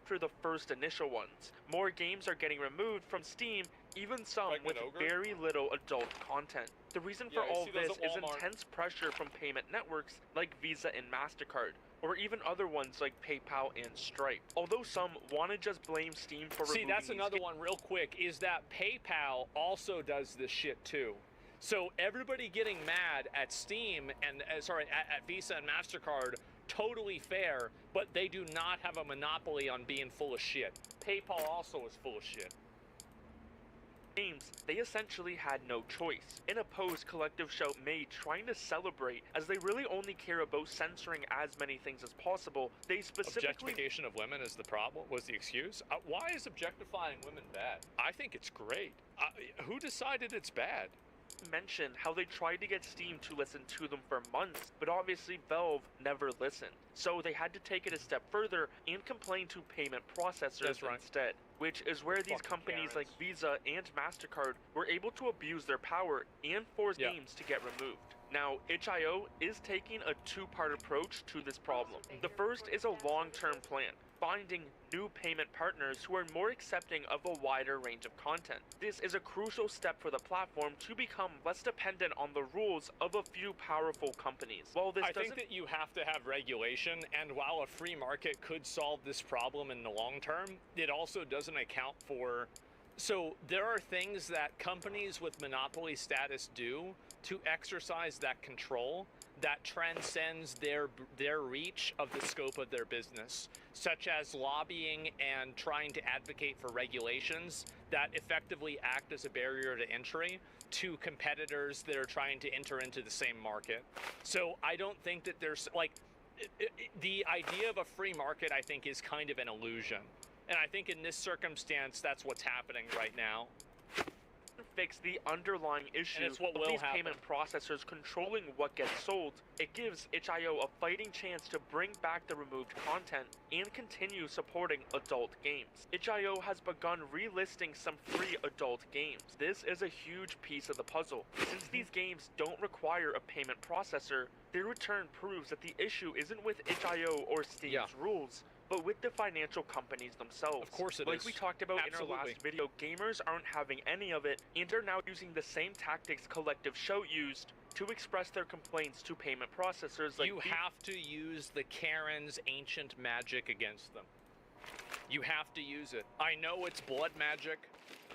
After the first initial ones, more games are getting removed from Steam, even some with very little adult content. The reason for all this is intense pressure from payment networks like Visa and MasterCard, or even other ones like PayPal and Stripe. Although some want to just blame Steam for removing that's another one real quick, is that PayPal also does this shit too. So everybody getting mad at Steam and, at Visa and MasterCard, totally fair, but they do not have a monopoly on being full of shit. PayPal also is full of shit. Games, they essentially had no choice. In a post Collective Shout made trying to celebrate, as they really only care about censoring as many things as possible, they specifically... Objectification of women is the problem, was the excuse? Why is objectifying women bad? I think it's great. Who decided it's bad? Mentioned how they tried to get Steam to listen to them for months, but obviously Valve never listened. So they had to take it a step further and complain to payment processors instead, which is where these companies like Visa and MasterCard were able to abuse their power and force games to get removed. Now, itch.io is taking a two-part approach to this problem. The first is a long-term plan, finding new payment partners who are more accepting of a wider range of content. This is a crucial step for the platform to become less dependent on the rules of a few powerful companies. While this I think that you have to have regulation, and while a free market could solve this problem in the long term, it also doesn't account for... So there are things that companies with monopoly status do to exercise that control that transcends their reach of the scope of their business, such as lobbying and trying to advocate for regulations that effectively act as a barrier to entry to competitors that are trying to enter into the same market. So I don't think that there's, like, the idea of a free market, I think, is kind of an illusion. And I think in this circumstance, that's what's happening right now. Fix the underlying issue of these payment processors controlling what gets sold, it gives itch.io a fighting chance to bring back the removed content and continue supporting adult games. Itch.io has begun relisting some free adult games. This is a huge piece of the puzzle. Since these games don't require a payment processor, their return proves that the issue isn't with itch.io or Steam's rules, but with the financial companies themselves. Of course it is. Like we talked about in our last video, gamers aren't having any of it and are now using the same tactics Collective Shout used to express their complaints to payment processors like... You have to use the Karen's ancient magic against them. You have to use it. I know it's blood magic,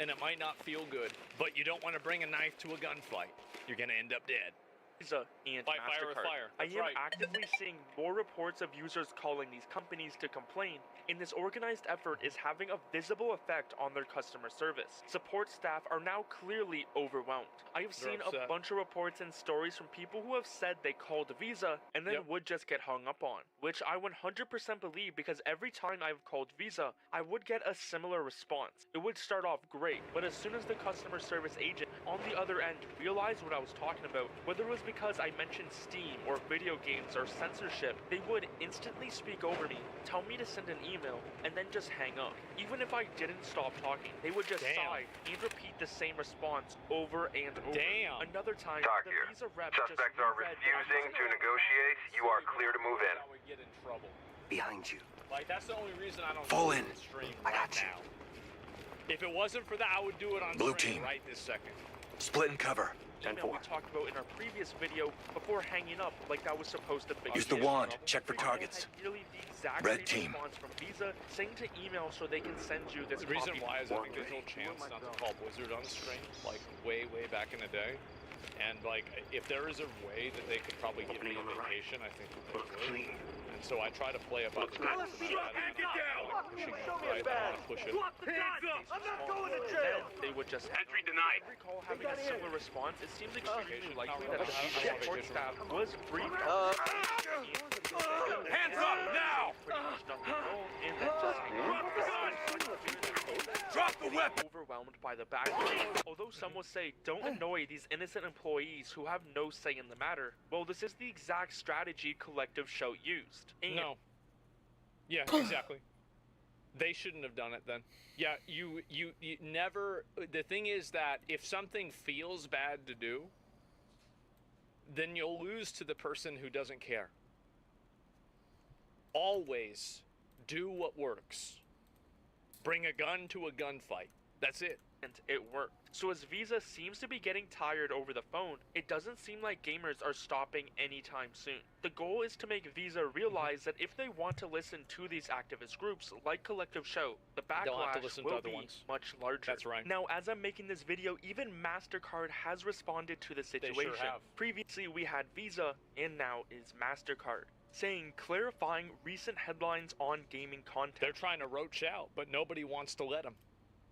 and it might not feel good, but you don't want to bring a knife to a gunfight. You're gonna end up dead. Visa and MasterCard. I am actively seeing more reports of users calling these companies to complain, and this organized effort is having a visible effect on their customer service. Support staff are now clearly overwhelmed. I have seen a bunch of reports and stories from people who have said they called Visa and then would just get hung up on, which I 100% believe because every time I've called Visa, I would get a similar response. It would start off great, but as soon as the customer service agent on the other end realized what I was talking about, whether it was because I mentioned Steam or video games or censorship, they would instantly speak over me, tell me to send an email, and then just hang up. Even if I didn't stop talking, they would just sigh and repeat the same response over and over. Another time, the Visa rep Suspects are refusing to negotiate. You are clear to move in. We get in trouble. Behind you. Like, that's the only reason I don't fall in. Stream I got you. Now. If it wasn't for that, I would do it on Blue stream team. right this second. Split and cover. Email we talked about in our previous video before hanging up, like that was supposed to fix Use the issue. wand. Check for targets. Had nearly the exact Red same team. response from Visa, saying to email so they can send you this The reason copy. why is I think there's no chance not to call Blizzard on stream, like way back in the day. And like, if there is a way that they could probably give me a vacation, I think that they would. And so I try to play about the Get down! Show me a badge. Push it. I'm not going to jail. They would just entry denied. I recall having a similar response. It seemed extremely likely that the Visa support staff was briefed. Hands up now! Pretty much nothing wrong, and then just Drop the weapon! Overwhelmed by the backlash. Although some will say, don't annoy these innocent employees who have no say in the matter. Well, this is the exact strategy Collective Show used. And No. Yeah, exactly. They shouldn't have done it then. Yeah, you never. The thing is that if something feels bad to do, then you'll lose to the person who doesn't care. Always do what works. Bring a gun to a gunfight. That's it. And it worked. So as Visa seems to be getting tired over the phone, it doesn't seem like gamers are stopping anytime soon. The goal is to make Visa realize that if they want to listen to these activist groups like Collective Show, the They'll have to backlash listen to will other be ones. much larger. That's right. Now, as I'm making this video, even MasterCard has responded to the situation. have. Previously, we had Visa, and now is MasterCard, saying clarifying recent headlines on gaming content. They're trying to roach out, but nobody wants to let them.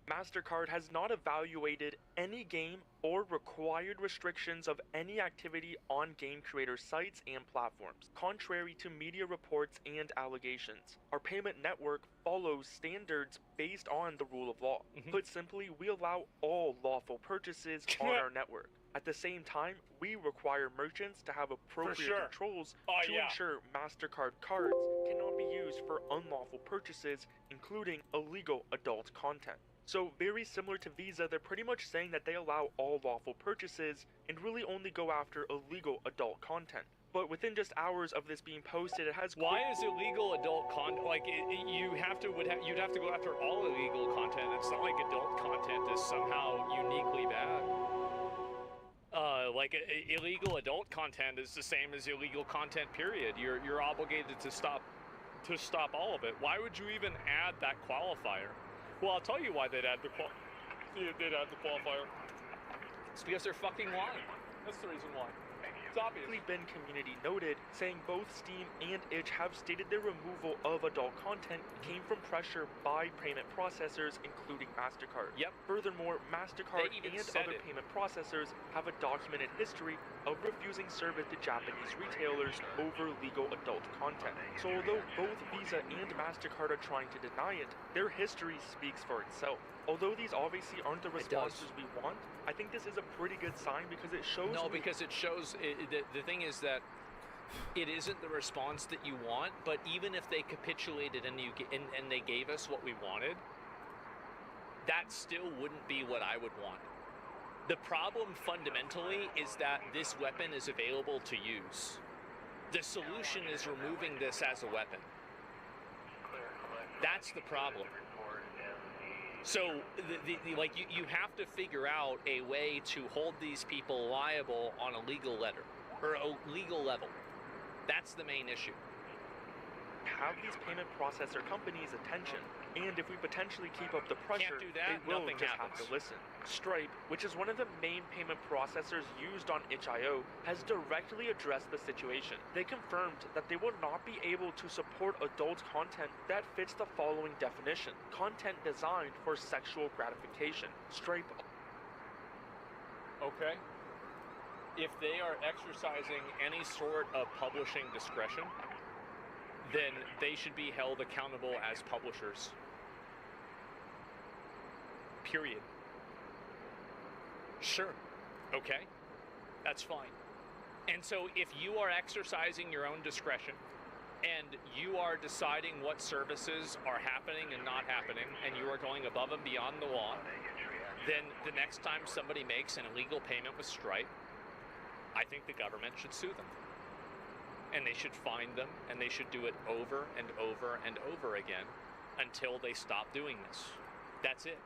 MasterCard has not evaluated any game or required restrictions of any activity on game creator sites and platforms, contrary to media reports and allegations. Our payment network follows standards based on the rule of law. Put simply, we allow all lawful purchases on our network. At the same time, we require merchants to have appropriate controls to ensure MasterCard cards cannot be used for unlawful purchases, including illegal adult content. So very similar to Visa, they're pretty much saying that they allow all lawful purchases and really only go after illegal adult content. But within just hours of this being posted, it has. Why is illegal adult content like you'd have to go after all illegal content? It's not like adult content is somehow uniquely bad. Illegal adult content is the same as illegal content. Period. You're obligated to stop all of it. Why would you even add that qualifier? Well, I'll tell you why they'd add the qualifier. It's because they're fucking lying. That's the reason why. It's obvious. Bin community noted, saying both Steam and itch have stated their removal of adult content came from pressure by payment processors, including MasterCard. Yep. Furthermore, MasterCard and other payment processors have a documented history of refusing service to Japanese retailers over legal adult content. So although both Visa and MasterCard are trying to deny it, their history speaks for itself. Although these obviously aren't the responses we want, I think this is a pretty good sign because it shows. No, because it shows. The thing is that it isn't the response that you want. But even if they capitulated and they gave us what we wanted, that still wouldn't be what I would want. The problem fundamentally is that this weapon is available to use. The solution is removing this as a weapon. That's the problem. So, you have to figure out a way to hold these people liable on a legal level. That's the main issue. Have these payment processor companies' attention, and if we potentially keep up the pressure, Can't do that, they will nothing just happens. have to listen. Stripe, which is one of the main payment processors used on itch.io, has directly addressed the situation. They confirmed that they will not be able to support adult content that fits the following definition: content designed for sexual gratification. Stripe. Okay. If they are exercising any sort of publishing discretion, then they should be held accountable as publishers. Period. Sure. Okay. That's fine. And so if you are exercising your own discretion and you are deciding what services are happening and not happening, and you are going above and beyond the law, then the next time somebody makes an illegal payment with Stripe, I think the government should sue them. And they should fine them, and they should do it over and over and over again until they stop doing this. That's it.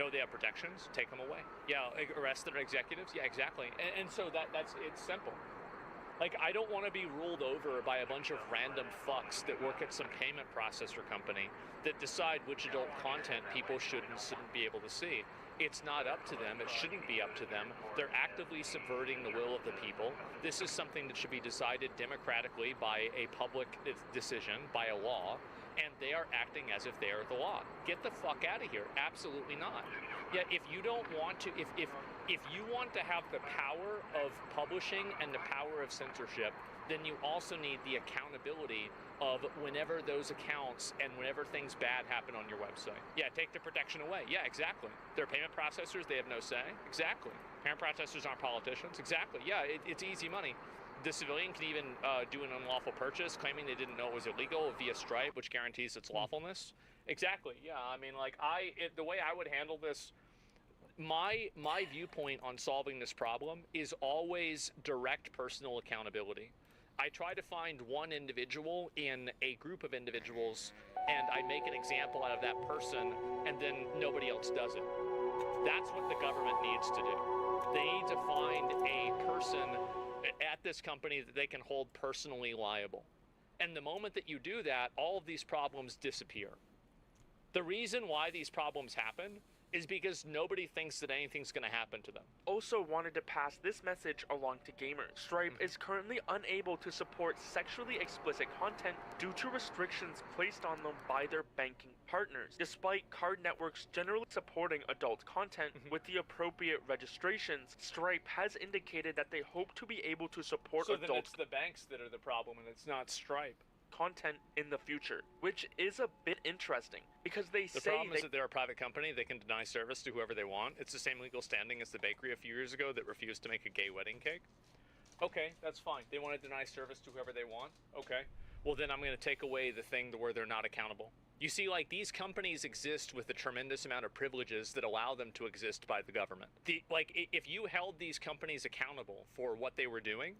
No, they have protections. Take them away. Yeah, arrest their executives. Yeah, exactly. And so that's it's simple. Like, I don't want to be ruled over by a bunch of random fucks that work at some payment processor company that decide which adult content people should and shouldn't be able to see. It's not up to them. It shouldn't be up to them. They're actively subverting the will of the people. This is something that should be decided democratically by a public decision, by a law, and they are acting as if they are the law. Get the fuck out of here. Absolutely not. Yeah, if you don't want to, if you want to have the power of publishing and the power of censorship, then you also need the accountability of whenever those accounts and whenever things bad happen on your website. Yeah, take the protection away. Yeah, exactly. They're payment processors. They have no say. Exactly. Payment processors aren't politicians. Exactly. Yeah, it's easy money. The civilian can even do an unlawful purchase, claiming they didn't know it was illegal via Stripe, which guarantees its lawfulness. Exactly. Yeah, I mean, like, the way I would handle this, my viewpoint on solving this problem is always direct personal accountability. I try to find one individual in a group of individuals, and I make an example out of that person, and then nobody else does it. That's what the government needs to do. They need to find a person at this company that they can hold personally liable. And the moment that you do that, all of these problems disappear. The reason why these problems happen is because nobody thinks that anything's going to happen to them. Also wanted to pass this message along to gamers. Stripe is currently unable to support sexually explicit content due to restrictions placed on them by their banking partners. Despite card networks generally supporting adult content with the appropriate registrations, Stripe has indicated that they hope to be able to support So adult then it's the banks that are the problem and it's not Stripe. Content in the future, which is a bit interesting because they say the problem is that they're a private company. They can deny service to whoever they want. It's the same legal standing as the bakery a few years ago that refused to make a gay wedding cake. Okay, that's fine. They want to deny service to whoever they want. Okay, well then I'm going to take away the thing where they're not accountable. You see, like, these companies exist with a tremendous amount of privileges that allow them to exist by the government. If you held these companies accountable for what they were doing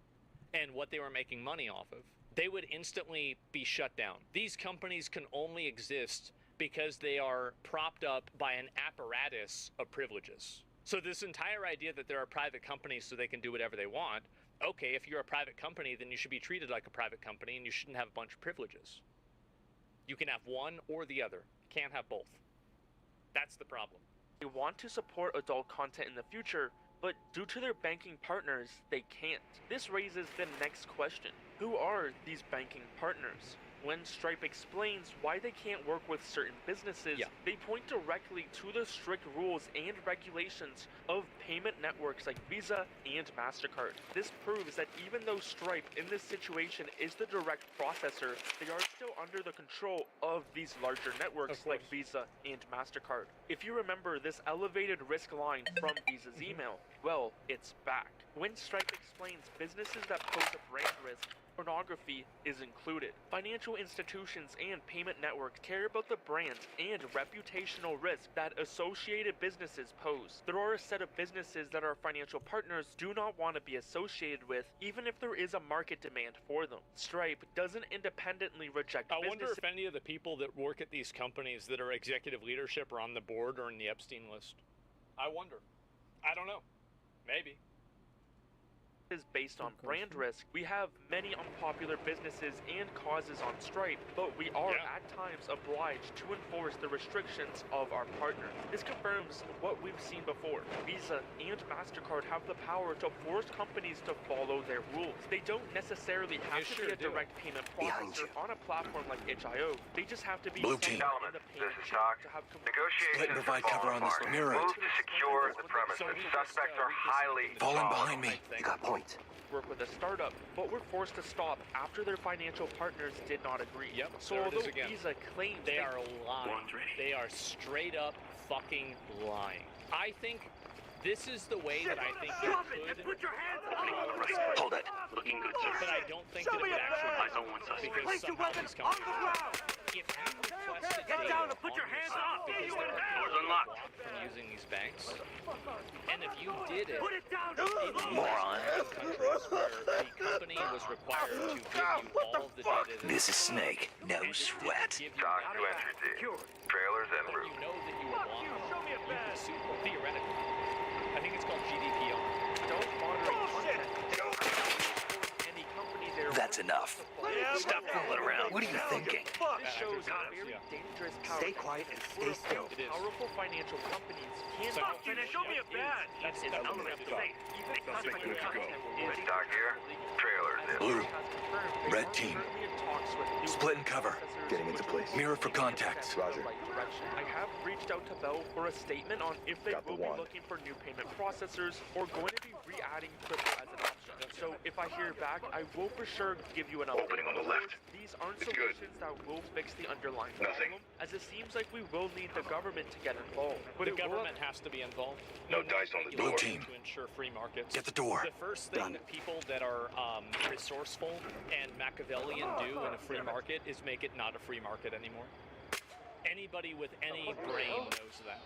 and what they were making money off of, they would instantly be shut down. These companies can only exist because they are propped up by an apparatus of privileges. So this entire idea that there are private companies so they can do whatever they want, okay, if you're a private company, then you should be treated like a private company and you shouldn't have a bunch of privileges. You can have one or the other. Can't have both. That's the problem. They want to support adult content in the future, but due to their banking partners, they can't. This raises the next question. Who are these banking partners? When Stripe explains why they can't work with certain businesses, they point directly to the strict rules and regulations of payment networks like Visa and MasterCard. This proves that even though Stripe in this situation is the direct processor, they are still under the control of these larger networks like Visa and MasterCard. If you remember this elevated risk line from Visa's email, well, it's back. When Stripe explains businesses that pose a brand risk, pornography is included. Financial institutions and payment networks care about the brands and reputational risk that associated businesses pose. There are a set of businesses that our financial partners do not want to be associated with, even if there is a market demand for them. Stripe doesn't independently reject businesses. I wonder if any of the people that work at these companies that are executive leadership are on the board or in the Epstein list. I wonder. I don't know. Maybe. Is based on brand risk. We have many unpopular businesses and causes on Stripe, but we are at times obliged to enforce the restrictions of our partner. This confirms what we've seen before. Visa and MasterCard have the power to force companies to follow their rules. They don't necessarily have to be a direct payment processor on a platform like itch.io. They just have to be Blue team. in the payment to have Split and provide cover on this. Mirror it. Move to secure the premises. Suspects are highly Falling behind me. You got point. Work with a startup, but were forced to stop after their financial partners did not agree. Yep, so there it although is again. Visa claims they are lying. They are straight up fucking lying. I think this is the way that I think you could. Put your hands up! Hold it. Looking good, sir. But I don't think that it would actually Eyes on one suspect. because Place your somehow weapon these on the companies. ground! If you request Get down and put your hands up! Doors unlocked. From using these banks. And if you did it, Moron. countries where the company was required to give you all of the data. This is Snake. No sweat. Talk to entry team. Trailers en route. You know that you were blind. You can sue them, theoretically. I think it's called GDPR. Don't moderate content. Any company there. That's enough. Stop fooling around. What are you thinking? This shows how very dangerous power. Stay quiet and stay still. Powerful financial companies can't. Show me a badge. That's an element of safe. Even suspect content is. Doc here. Trailers in. Blue. Red team. Split and cover. Getting into place. Mirror for contacts. Roger. I have reached out to Bell for a statement on if they will be looking for new payment processors or going to be re-adding crypto as an option. So if I hear back, I will for sure give you an update. Opening on the left. These aren't solutions that will fix the underlying problem, as it seems like we will need the government to get involved. But the government has to be involved. No dice on the Blue door. team. To ensure free markets. Get the door. The first thing that people that are resourceful and Machiavellian do in a free market is make it not a free market anymore. Anybody with any brain knows that.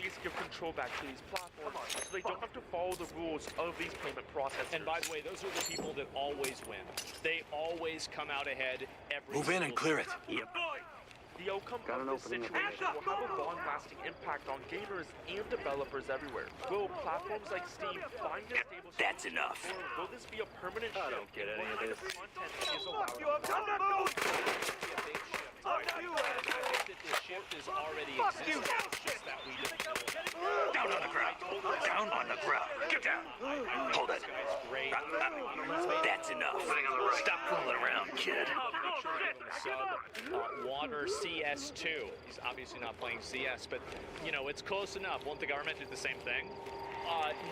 These give control back to these platforms, so they don't have to follow the rules of these payment processors. And by the way, those are the people that always win. They always come out ahead every Move in and clear it. Yep. The outcome of this situation will have a long-lasting impact on gamers and developers everywhere. Will platforms like Steam find a stable solution? That's enough. Or will this be a permanent shift? I don't get any of this. Content is allowed. I think that the shift is already existing. It's just that we didn't know it. Down on the ground. Down on the ground. Get down. Hold it. That's enough. Stop fooling around, kid. Water CS2. He's obviously not playing CS, but you know, it's close enough. Won't the government do the same thing?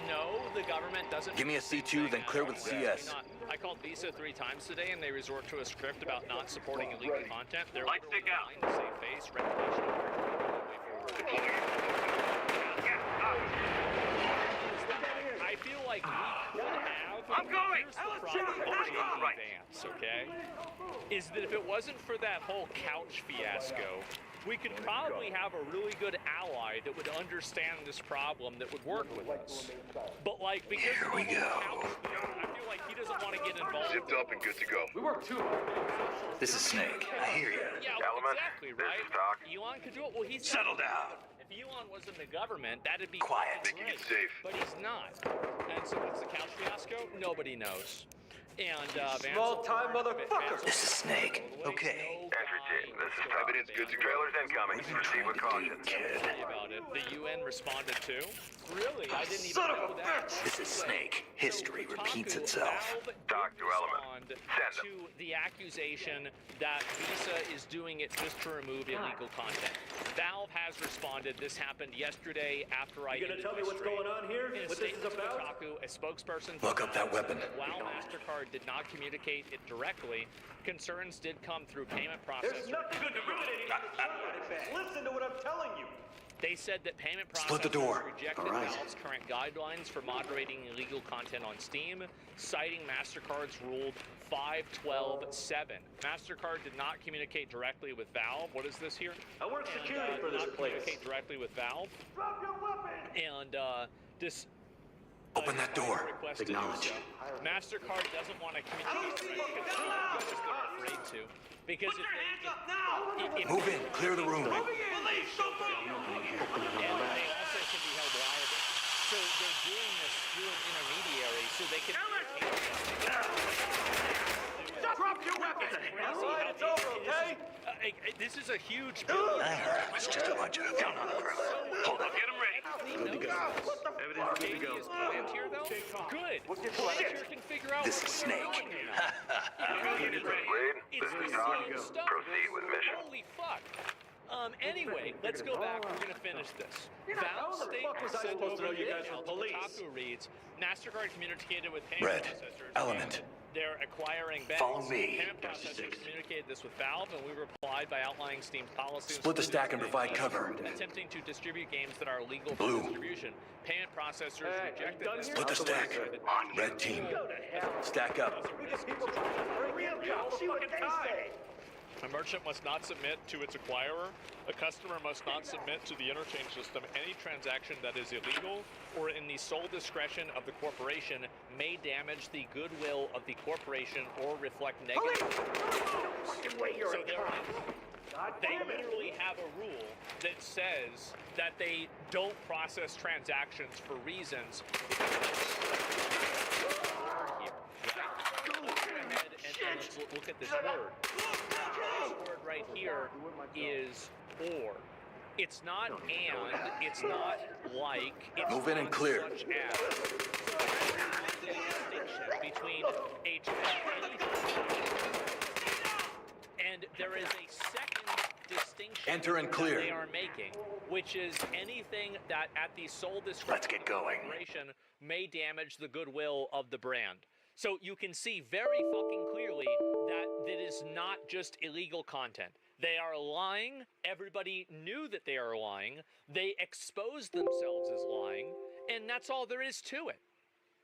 No, the government doesn't. Give me a C2, then clear with CS. I called Visa 3 times today, and they resort to a script about not supporting illegal content. They're literally lying to save face, reputation, I feel like we could have. I'm going. Advance, okay? Is that if it wasn't for that whole couch fiasco, we could probably have a really good ally that would understand this problem that would work with us. But like, because here we go. I feel like he doesn't want to get involved. Zipped up and good to go. We work too hard. This is Snake. I hear you. Yeah, Element, exactly, this right? is Doc. Elon could do it. Well, he's Settle down. If Elon was in the government, that'd be Quiet. great. Safe. But he's not. And so what's the couch fiasco? Nobody knows. And Small time motherfucker. This is Snake. Okay. Entry team, this is Doc. Evidence good to go. Trailers incoming. Proceed with caution. About it. The UN responded too. Really? I didn't even know that. This is Snake. History repeats itself. Doc to Element. Send them. To the accusation that Visa is doing it just to remove illegal content. Valve has responded. This happened yesterday after I ended tell me what's going on here? In a What this statement is to about? Kotaku, a spokesperson Look up that weapon. While MasterCard did not communicate it directly, concerns did come through payment processors. There's nothing incriminating in this. Listen to what I'm telling you. They said that payment Split the processors door. rejected Valve's current guidelines for moderating illegal content on Steam, citing MasterCard's rule 5.12.7. MasterCard did not communicate directly with Valve. What is this here? I work security for this not place. communicate directly with Valve. Drop your weapon. And this. Open that door. Acknowledge. MasterCard doesn't want to communicate directly because they're afraid to. Because if Move in. Clear the room. and they also can be held liable. So they're doing this through an intermediary so they can Drop your weapon. All right, it's over, okay? This is a huge I heard it was just a bunch of down on the ground. Hold on. Get him ready. Good to go. Evidence good to go. Is planned here, though? Good. Shit. Can figure out This is Snake. Lead, this is Doc. Proceed with mission. Holy fuck. Anyway, let's go back. We're going to finish this. Valve statement sent over to Kotaku reads, MasterCard communicated with payment Red. processors. Element. They're acquiring banks. Follow me. Payment processors communicated this with Valve, and we replied by outlining Steam's policies. Split the stack and provide cover. Attempting to distribute games that are illegal Blue. for distribution. Payment processors rejected this. Split the stack. Red team. Stack up. A merchant must not submit to its acquirer. A customer must not submit to the interchange system. Any transaction that is illegal or in the sole discretion of the corporation may damage the goodwill of the corporation or reflect negative. So they literally have a rule that says that they don't process transactions for reasons. And let's look at this word. This word right here is or. It's not and, it's not like, it's move in and clear. Such as. Distinction between a and there is a second distinction Enter and clear. that they are making, which is anything that at the sole discretion Let's get going. of the corporation may damage the goodwill of the brand. So you can see very fucking clearly that it is not just illegal content. They are lying. Everybody knew that they are lying. They exposed themselves as lying, and that's all there is to it.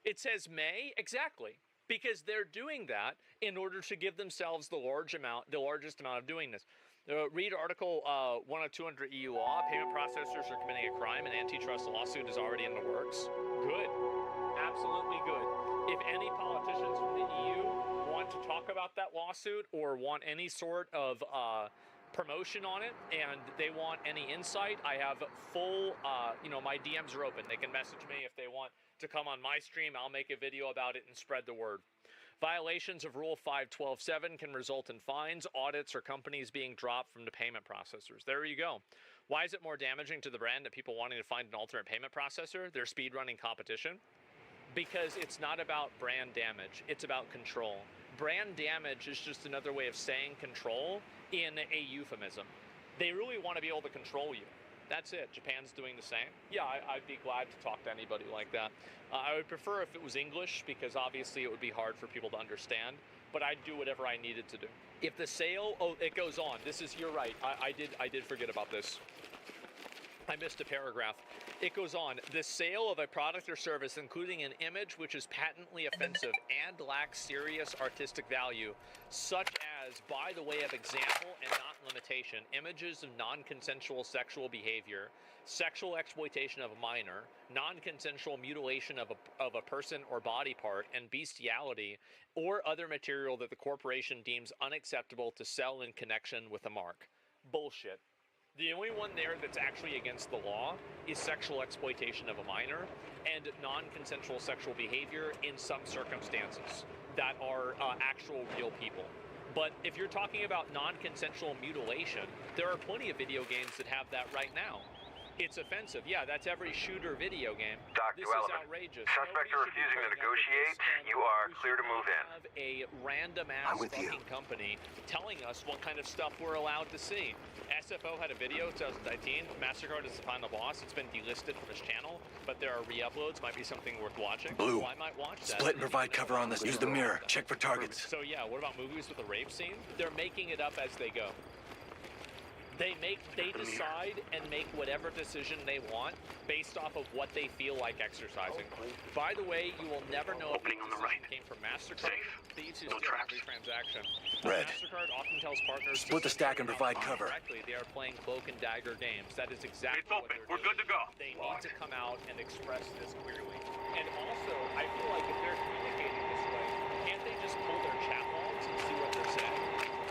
It says may, exactly, because they're doing that in order to give themselves the largest amount of doing this. Read Article 102 EU law. Payment processors are committing a crime. An antitrust lawsuit is already in the works. Good. Absolutely good. If any politicians from the EU want to talk about that lawsuit or want any sort of promotion on it and they want any insight, I have full, my DMs are open. They can message me if they want to come on my stream. I'll make a video about it and spread the word. Violations of Rule 512.7 can result in fines, audits, or companies being dropped from the payment processors. There you go. Why is it more damaging to the brand that people wanting to find an alternate payment processor? They're speedrunning competition. Because it's not about brand damage, it's about control. Brand damage is just another way of saying control in a euphemism. They really want to be able to control you. That's it. Japan's doing the same. Yeah, I'd be glad to talk to anybody like that. I would prefer if it was English, because obviously it would be hard for people to understand, but I'd do whatever I needed to do. If the sale, it goes on. You're right. I did forget about this. I missed a paragraph. It goes on. The sale of a product or service, including an image which is patently offensive and lacks serious artistic value, such as, by the way of example and not limitation, images of non-consensual sexual behavior, sexual exploitation of a minor, non-consensual mutilation of a person or body part, and bestiality, or other material that the corporation deems unacceptable to sell in connection with a mark. Bullshit. The only one there that's actually against the law is sexual exploitation of a minor and non-consensual sexual behavior in some circumstances that are actual real people. But if you're talking about non-consensual mutilation, there are plenty of video games that have that right now. It's offensive. Yeah, that's every shooter video game. Doc, this is outrageous. Suspects are refusing to negotiate. You are clear to move in. Have a random-ass fucking company telling us what kind of stuff we're allowed to see. SFO had a video, 2019. MasterCard is the final boss. It's been delisted from his channel, but there are re-uploads. Might be something worth watching. Blue. So I might watch that. Split and provide cover on this. Use the mirror. Check for targets. So yeah, what about movies with a rape scene? They're making it up as they go. They decide and make whatever decision they want based off of what they feel like exercising. By the way, you will never know if the decision came from MasterCard. Thieves who steal every transaction. Red. MasterCard often tells partners Split the stack and provide cover. Directly, they are playing cloak and dagger games. That is exactly what they're doing. We're good to go. They need to come out and express this clearly. And also, I feel like if they're communicating this way, can't they just pull their chat logs and see what they're saying?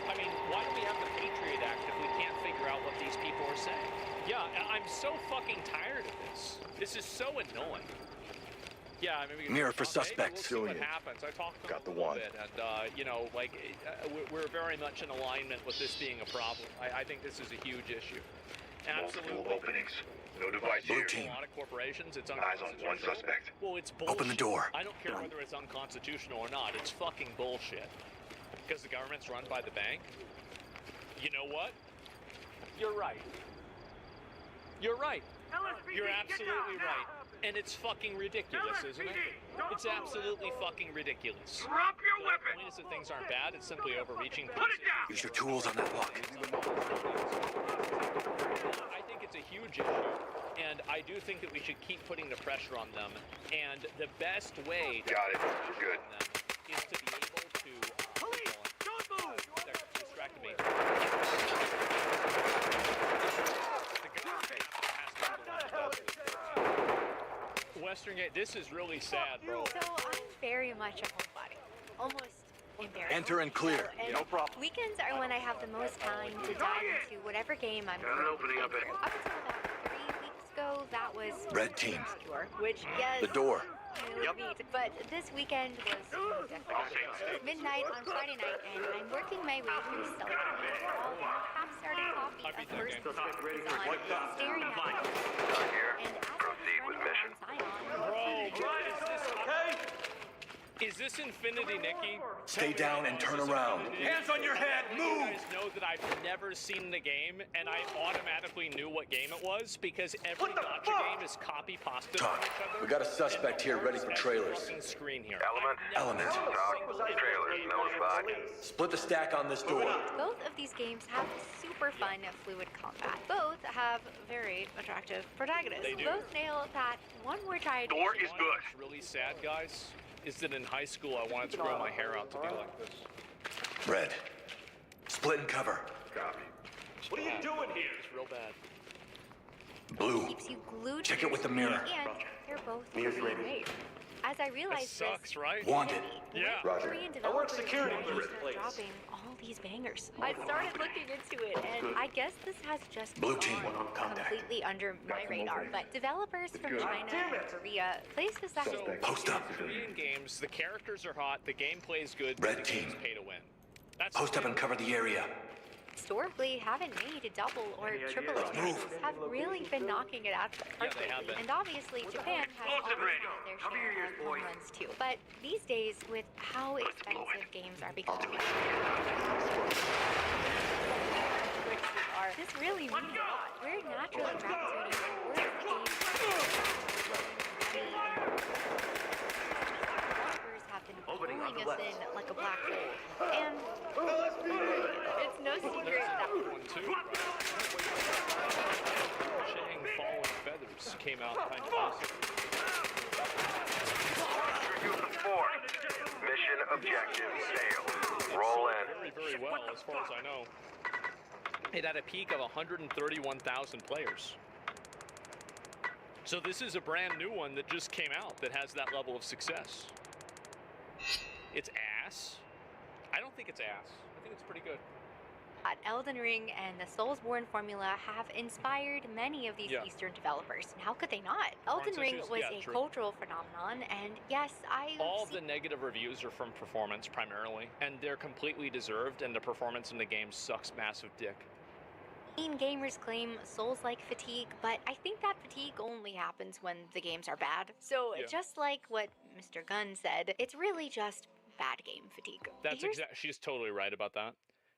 I mean, why do we have the Patriot Act if we can't figure out what these people are saying? Yeah, I'm so fucking tired of this. This is so annoying. Yeah, I mean, we can mirror for suspects. We'll see what happens. I talked to them a little bit, and we're very much in alignment with this being a problem. I think this is a huge issue. Absolutely. Multiple openings. No device here. Blue team. A lot of corporations, it's eyes on one suspect. Well, it's bullshit. Open the door. I don't care whether it's unconstitutional or not. It's fucking bullshit. Because the government's run by the bank. You know what? You're right. You're right. You're absolutely right. And it's fucking ridiculous, isn't it? It's absolutely fucking ridiculous. Drop your weapon! The point is that things aren't bad, it's simply overreaching. Put it down! Use your tools on that block. I think it's a huge issue, and I do think that we should keep putting the pressure on them. And the best way to got it. You're good. Is to be able to... Police! Don't move! That distracted me. game. This is really sad, bro. So I'm very much a homebody. Almost embarrassed. Enter and clear. No problem. Weekends are when I have the most time to dive into whatever game I'm opening up. Up until about 3 weeks ago, that was Red team. Which, yes. The door. Yep. But this weekend was midnight on Friday night, and I'm working my way through celebrating all the half-started coffee of first on, staring at my and as Proceed with mission. Is this Infinity Nikki? Stay down and turn around. Hands on your head, move! You guys know that I've never seen the game, and I automatically knew what game it was because every gotcha game is copy pasta from each other. We got a suspect here ready for trailers. Screen here. Element. Trailers notified. Split the stack on this door. Both of these games have super fun, fluid combat. Both have very attractive protagonists. They do. Both nail that one more try. Door is good. What's really sad, guys, is that in high school I wanted to grow my hair out to be like this. Red. Split and cover. Copy. What are you doing here? It's real bad. Blue. Keeps you glued. Check it with the mirror. And they're both Mirror's Korean ready. made. As I realized sucks, right? Wanted. Yeah. Korean I work developers security are clearance, please. dropping all these bangers. I started looking into it, and I guess this has just Blue team. gone completely under my radar. But developers from China and Korea place this actually. Post up. Korean games, the characters are hot, the gameplay is good, Red the team. game's pay to win. That's Post up and cover the area. Historically, haven't made double or triple attempts. Have really been knocking it out of the park they have lately. been. And obviously, Japan has always had their share of home runs too. But these days, with how expensive games are becoming, this really means a lot. We're naturally gravitating towards the games. Developers have been pulling us in like a black hole. And it's no secret that Shang Fallen Feathers came out kind of awesome. Mission objective failed. Roll in. Very well, as far as I know. It had a peak of 131,000 players. So this is a brand new one that just came out that has that level of success. It's ass. I don't think it's ass. I think it's pretty good. Elden Ring and the Soulsborne formula have inspired many of these Eastern developers. And how could they not? Elden Ring was a cultural phenomenon, and yes, all the negative reviews are from performance primarily, and they're completely deserved, and the performance in the game sucks massive dick. Gamers claim Souls-like fatigue, but I think that fatigue only happens when the games are bad. So just like what Mr. Gunn said, it's really just bad game fatigue. That's exactly. She's totally right about that.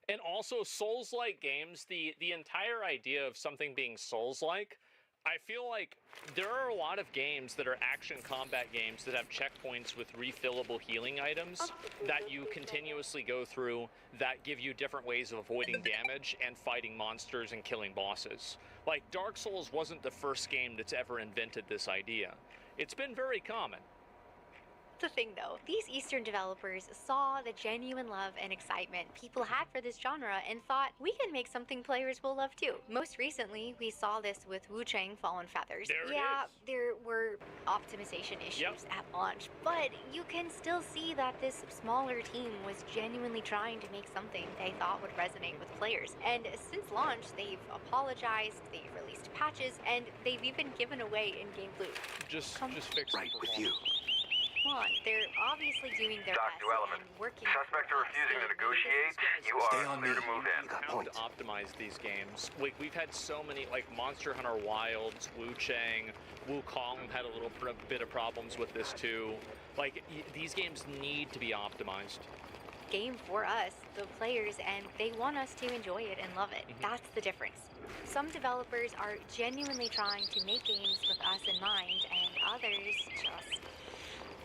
And also, Souls-like games, the entire idea of something being Souls-like, I feel like there are a lot of games that are action combat games that have checkpoints with refillable healing items that you continuously go through that give you different ways of avoiding damage and fighting monsters and killing bosses. Like, Dark Souls wasn't the first game that's ever invented this idea. It's been very common. The thing though, these Eastern developers saw the genuine love and excitement people had for this genre and thought, we can make something players will love too. Most recently, we saw this with Wu Chang Fallen Feathers. There were optimization issues at launch, but you can still see that this smaller team was genuinely trying to make something they thought would resonate with players. And since launch, they've apologized, they've released patches, and they've even given away in-game loot. Just fix right with you. They're obviously doing their best and working. Suspects are refusing to negotiate. You are clear to move in. How to optimize these games. We've had so many, like Monster Hunter Wilds, Wu Chang, Wukong had a little bit of problems with this too. Like, these games need to be optimized. Game for us, the players, and they want us to enjoy it and love it. That's the difference. Some developers are genuinely trying to make games with us in mind, and others just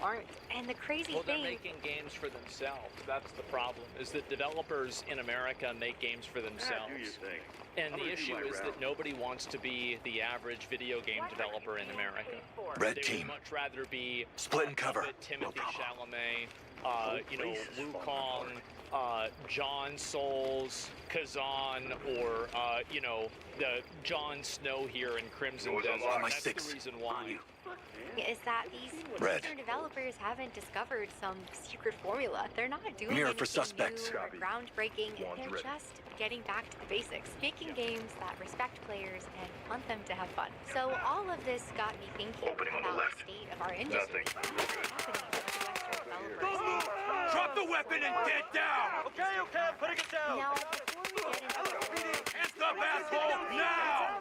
aren't. And the crazy they're thing, making games for themselves. That's the problem, is that developers in America make games for themselves. Do your thing. And the issue is that nobody wants to be the average video game developer in America. Red they team. would much rather be Split and cover. Timothy Chalamet, Wukong, John Souls, Kazan, or the Jon Snow here in Crimson Desert. That's the reason why. is that these Eastern developers haven't discovered some secret formula. They're not doing Mirror for anything suspects. new or groundbreaking. They're just getting back to the basics, making games that respect players and want them to have fun. So all of this got me thinking about the state of our industry. What's happening with Western developers? Drop the weapon and get down! Okay, I'm putting it down. Now, before we get into the Hands up, asshole! Now!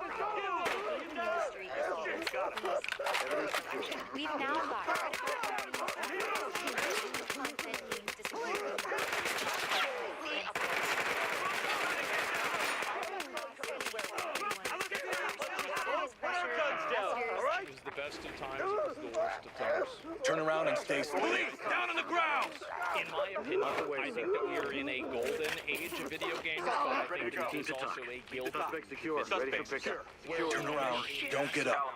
we've now got content being disappearing. It was the best of times, it was the worst of times. Turn around and stay still. Police, down on the ground! In my opinion, I think that we are in a golden age of video games, but I think it is also a gilded. Turn around. Don't get up.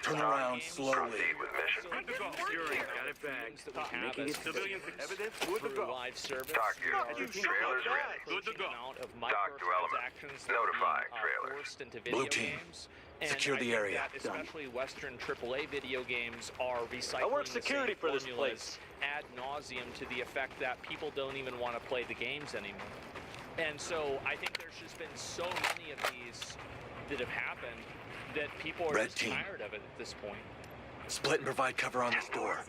Turn around slowly. Got it back. Making it civilian evidence. Good to go. Live service. Trailers ready. Good to go. Of Talk to element. Notify trailers. Forced into video Blue team. games. And Secure the I think area. that especially Western AAA video games are recycling I work the security same for this formulas ad nauseum to the effect that people don't even want to play the games anymore. And so I think there's just been so many of these that have happened that people are Red just team. tired of it at this point. Split and provide cover on this door. Of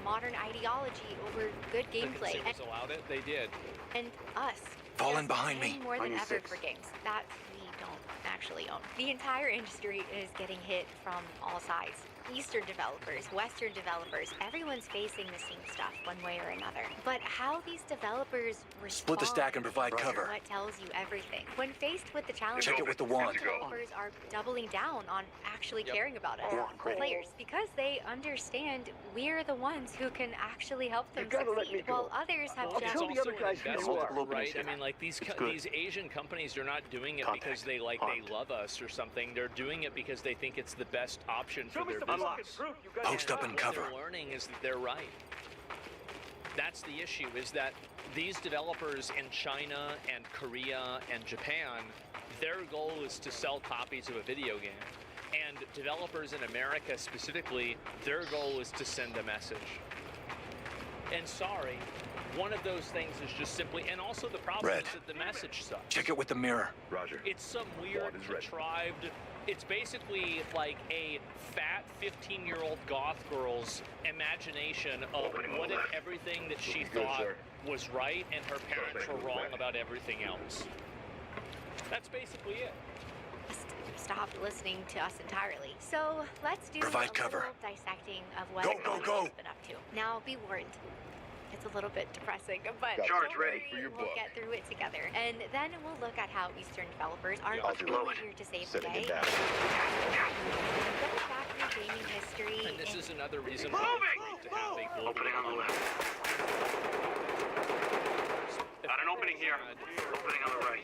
modern ideology over good gameplay. The consumers allowed it, they did. And us. Fall in Just behind me. paying more than On your ever six. for games that we don't actually own. The entire industry is getting hit from all sides. Eastern developers, Western developers, everyone's facing the same stuff one way or another. But how these developers respond Split the stack and provide is cover. what tells you everything. When faced with the challenge, Check it with the wand. developers are doubling down on actually caring about us, the players, because they understand we're the ones who can actually help them succeed, while others have It's just... also an investment, right? I mean, like these Asian companies are not doing it because they love us or something. They're doing it because they think it's the best option for their business. Post up and cover. What they're learning is that they're right. That's the issue, is that these developers in China and Korea and Japan, their goal is to sell copies of a video game. And developers in America specifically, their goal is to send a message. And sorry, one of those things is just simply, and also the problem Red. is that the message sucks. Check it with the mirror. Roger. It's some weird, contrived, it's basically like a fat 15-year-old goth girl's imagination of what if everything that she thought was right and her parents were wrong about everything else. That's basically it. Stopped listening to us entirely. So let's do Provide a cover. little dissecting of what Go, everyone go, go. has been up to. Now, be warned. It's a little bit depressing, but Charge don't ready worry, for your we'll book. get through it together. And then we'll look at how Eastern developers are I'll do really it. here to save Setting the day. it down. Go back through gaming history. And this and is another reason why it's great to have a global Opening on the left. Got an opening here. Opening on the right.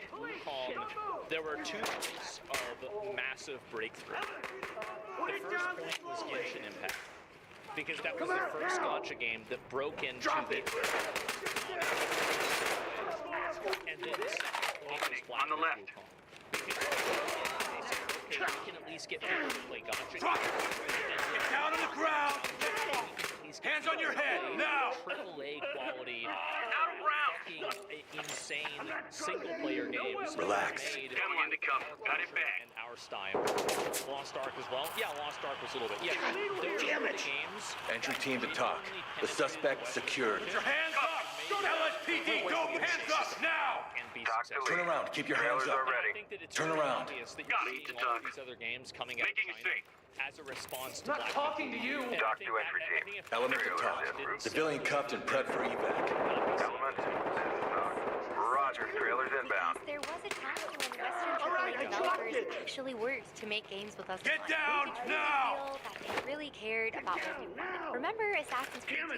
There were two points of massive breakthrough. The first point was Genshin Impact, because that was the first gacha game that broke into the... And then the second point was Black on the left. Okay, we can at least get people to play gacha. Get down on the ground! Hands on your head, now! AAA quality, Out of round. fucking insane single-player games. Relax. Made Gentlemen to come. Got it back. in our style. Lost Ark as well. Yeah, Lost Ark was a little bit. Yeah, those Damn were it. the games. Entry team to talk. The suspect secured. Your hands up! LSPD, go! Hands up, now! And be Talk to successful. Turn around. Keep your hands Trailers up. are ready. I think that it's Turn very around. obvious that Got it. you're To seeing all of talk. these other games coming out of Making a China safe. as a response to Not Black talking to you. And I Talk think to that- entry I team. think if Element to Trailers talk. didn't Civilian say- cuffed and prepped for evac. Element, this is talk. Roger, trailers inbound. Because there was a time when Western AAA developers actually worked to make games with us. Get online. down, We could now! really feel that they really cared about what we wanted. Remember Assassin's Creed 2?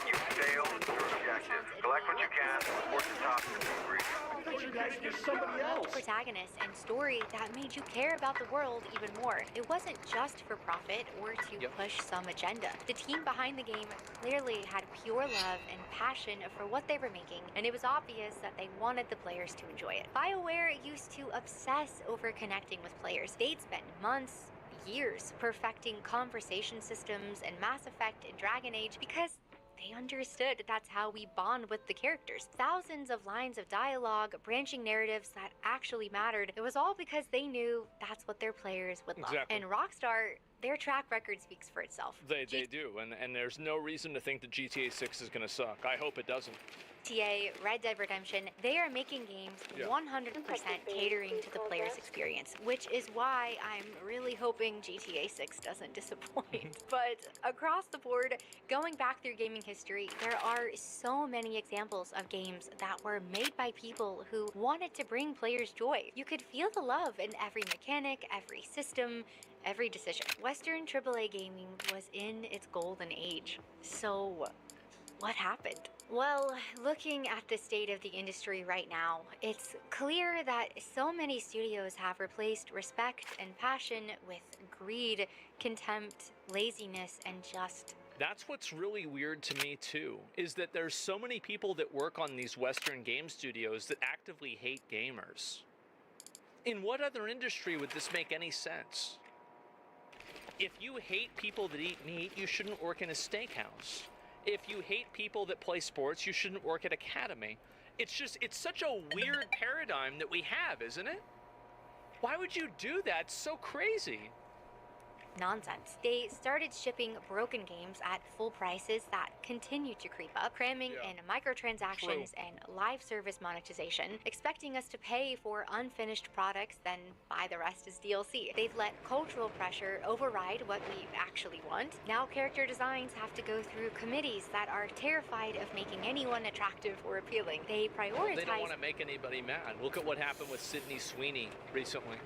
You failed your objective. Collect what you can. Report the top to the debrief. You guys get somebody else. Protagonist and story that made you care about the world even more. It wasn't just for profit or to push some agenda. The team behind the game clearly had pure love and passion for what they were making, and it was obvious that they wanted the players to enjoy it. BioWare used to obsess over connecting with players. They'd spend months, years perfecting conversation systems in Mass Effect and Dragon Age because they understood that's how we bond with the characters. Thousands of lines of dialogue, branching narratives that actually mattered. It was all because they knew that's what their players would love. Exactly. And Rockstar, their track record speaks for itself. They do, and there's no reason to think that GTA 6 is going to suck. I hope it doesn't. GTA, Red Dead Redemption, they are making games 100% catering to the player's experience, which is why I'm really hoping GTA 6 doesn't disappoint. But across the board, going back through gaming history, there are so many examples of games that were made by people who wanted to bring players joy. You could feel the love in every mechanic, every system, every decision. Western AAA gaming was in its golden age. So, what happened? Well, looking at the state of the industry right now, it's clear that so many studios have replaced respect and passion with greed, contempt, laziness, and just... That's what's really weird to me too, is that there's so many people that work on these Western game studios that actively hate gamers. In what other industry would this make any sense? If you hate people that eat meat, you shouldn't work in a steakhouse. If you hate people that play sports, you shouldn't work at Academy. It's such a weird paradigm that we have, isn't it? Why would you do that? It's so crazy. Nonsense. They started shipping broken games at full prices that continue to creep up, cramming in microtransactions and live service monetization, expecting us to pay for unfinished products, then buy the rest as DLC. They've let cultural pressure override what we actually want. Now character designs have to go through committees that are terrified of making anyone attractive or appealing. They prioritize... They don't want to make anybody mad. Look at what happened with Sydney Sweeney recently.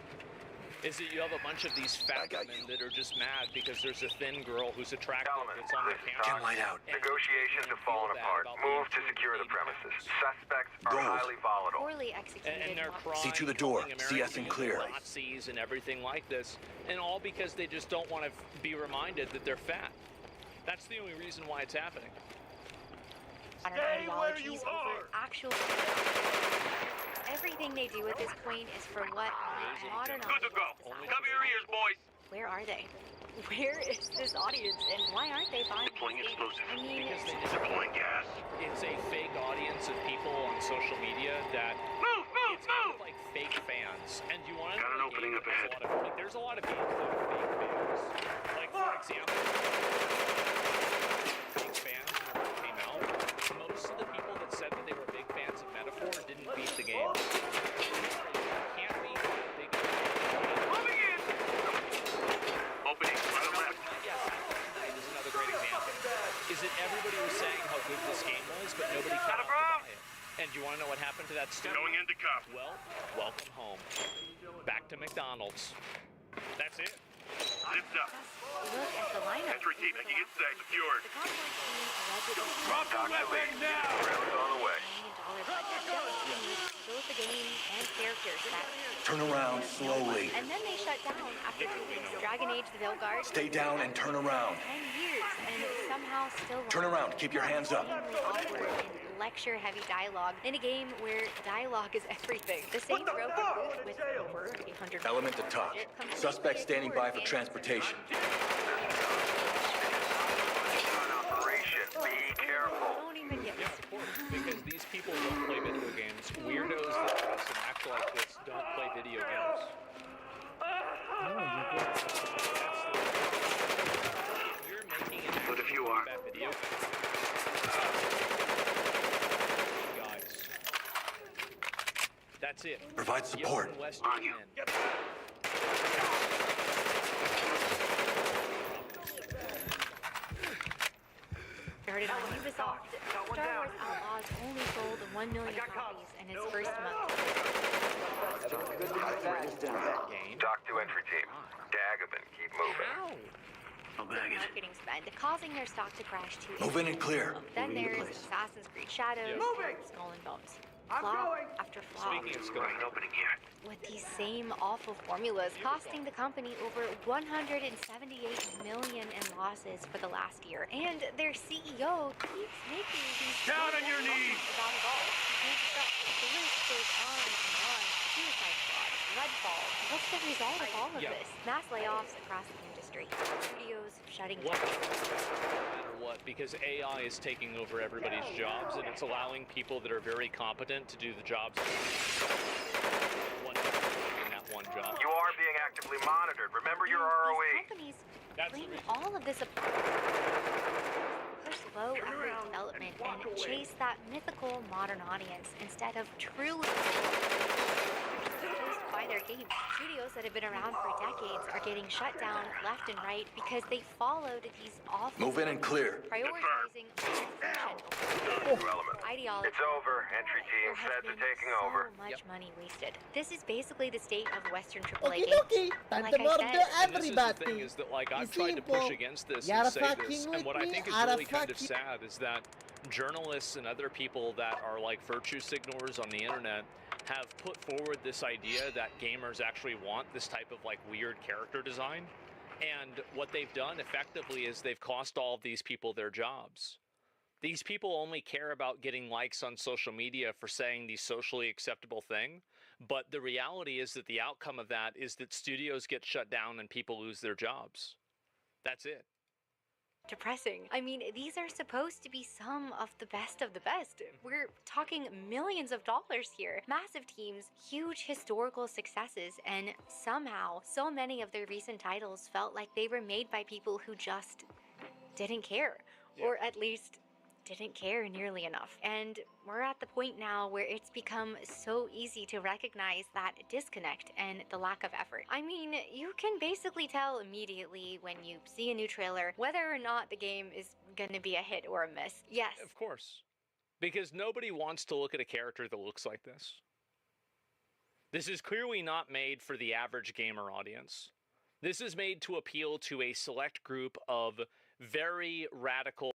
Is that you have a bunch of these fat women that are just mad because there's a thin girl who's attractive that's on the camera. Get light out. Negotiations have fallen apart. Move to secure the premises. Suspects are highly volatile. Poorly executed. And they're crying, See through the door. See us in clear. Nazis and everything like this. And all because they just don't want to be reminded that they're fat. That's the only reason why it's happening. Stay where you are! Actual... Everything they do at this point is for what modern Good to go. Cover your ears, boys. Where are they? Where is this audience, and why aren't they buying Deploying explosives. I mean, Deploying gas. It's a fake audience of people on social media that it's kind of like fake fans. And you want to Got an opening up ahead. There's a lot of games that are fake fans. Like for example, fake fans when it came out, most of the people that said that they were big fans of Metaphor didn't beat the game. Can't be big fans. Moving in. Opening right and left. Yeah, Saturday is another great example. Is that everybody was saying how good this game was, but nobody came out to buy it. And do you want to know what happened to that studio? Going into cup. Well, welcome home. Back to McDonald's. That's it. Zipped up. look at the lineup. Entry team, making it safe. Secured. The complex team allegedly Drop the weapon now! Round on the way. both the game and characters that... Turn around slowly. And then they shut down after Dragon Age the Veilguard. Stay down and turn around. 10 years and somehow still... Turn around. Keep your hands up. Awkward and lecture-heavy dialogue in a game where dialogue is everything. The Saints broke the booth with over 800... Element to top. Suspect standing by for transportation. Operation. Be careful. Don't even get me because these people don't play video games. Weirdos that dress and act like this don't play video games. You're making an But if you are... video guys. That's it. Provide support. On you. Started on Ubisoft, Star Wars Outlaws only sold 1 million copies in its first month. Dock to entry team. Daggerman, keep moving. Marketing spend, causing their stock to crash to... Move in and clear. Then there's Assassin's Creed Shadows, and Skull and Bones. Flop after flop. Speaking of Skull, opening here. With these same awful formulas, costing the company over $178 million in losses for the last year. And their CEO keeps making these Down on your knees! about it all. He can't stop. The list goes on and on. He Suicide Squad, Redfall. What's the result of all of this? Mass layoffs across the industry. Studios shutting down. No matter what, because AI is taking over everybody's jobs, and it's allowing people that are very competent to do the jobs in that one job. You are being actively monitored. Remember your ROE. Companies bring all of this apart. Push low effort development and chase that mythical modern audience instead of truly by their games. Studios that have been around for decades are getting shut down left and right because they followed these awful Move in and clear. prioritizing ideology. It's over. Entry team sets are taking over. So much money wasted. This is basically the state of Western AAA Okay, games. time Like to I murder said, This is the thing, everybody. is that like I've It's tried to push simple. against this You're and say fucking this, with and what I me, think is I'll really kind of fuck you. sad is that journalists and other people that are like virtue signalers on the internet have put forward this idea that gamers actually want this type of like weird character design, and what they've done effectively is they've cost all of these people their jobs. These people only care about getting likes on social media for saying the socially acceptable thing, but the reality is that the outcome of that is that studios get shut down and people lose their jobs. That's it. depressing. I mean, these are supposed to be some of the best of the best. We're talking millions of dollars here. Massive teams, huge historical successes, and somehow so many of their recent titles felt like they were made by people who just didn't care, or at least didn't care nearly enough. And we're at the point now where it's become so easy to recognize that disconnect and the lack of effort. I mean, you can basically tell immediately when you see a new trailer whether or not the game is gonna be a hit or a miss. Yes. Of course. Because nobody wants to look at a character that looks like this. This is clearly not made for the average gamer audience. This is made to appeal to a select group of very radical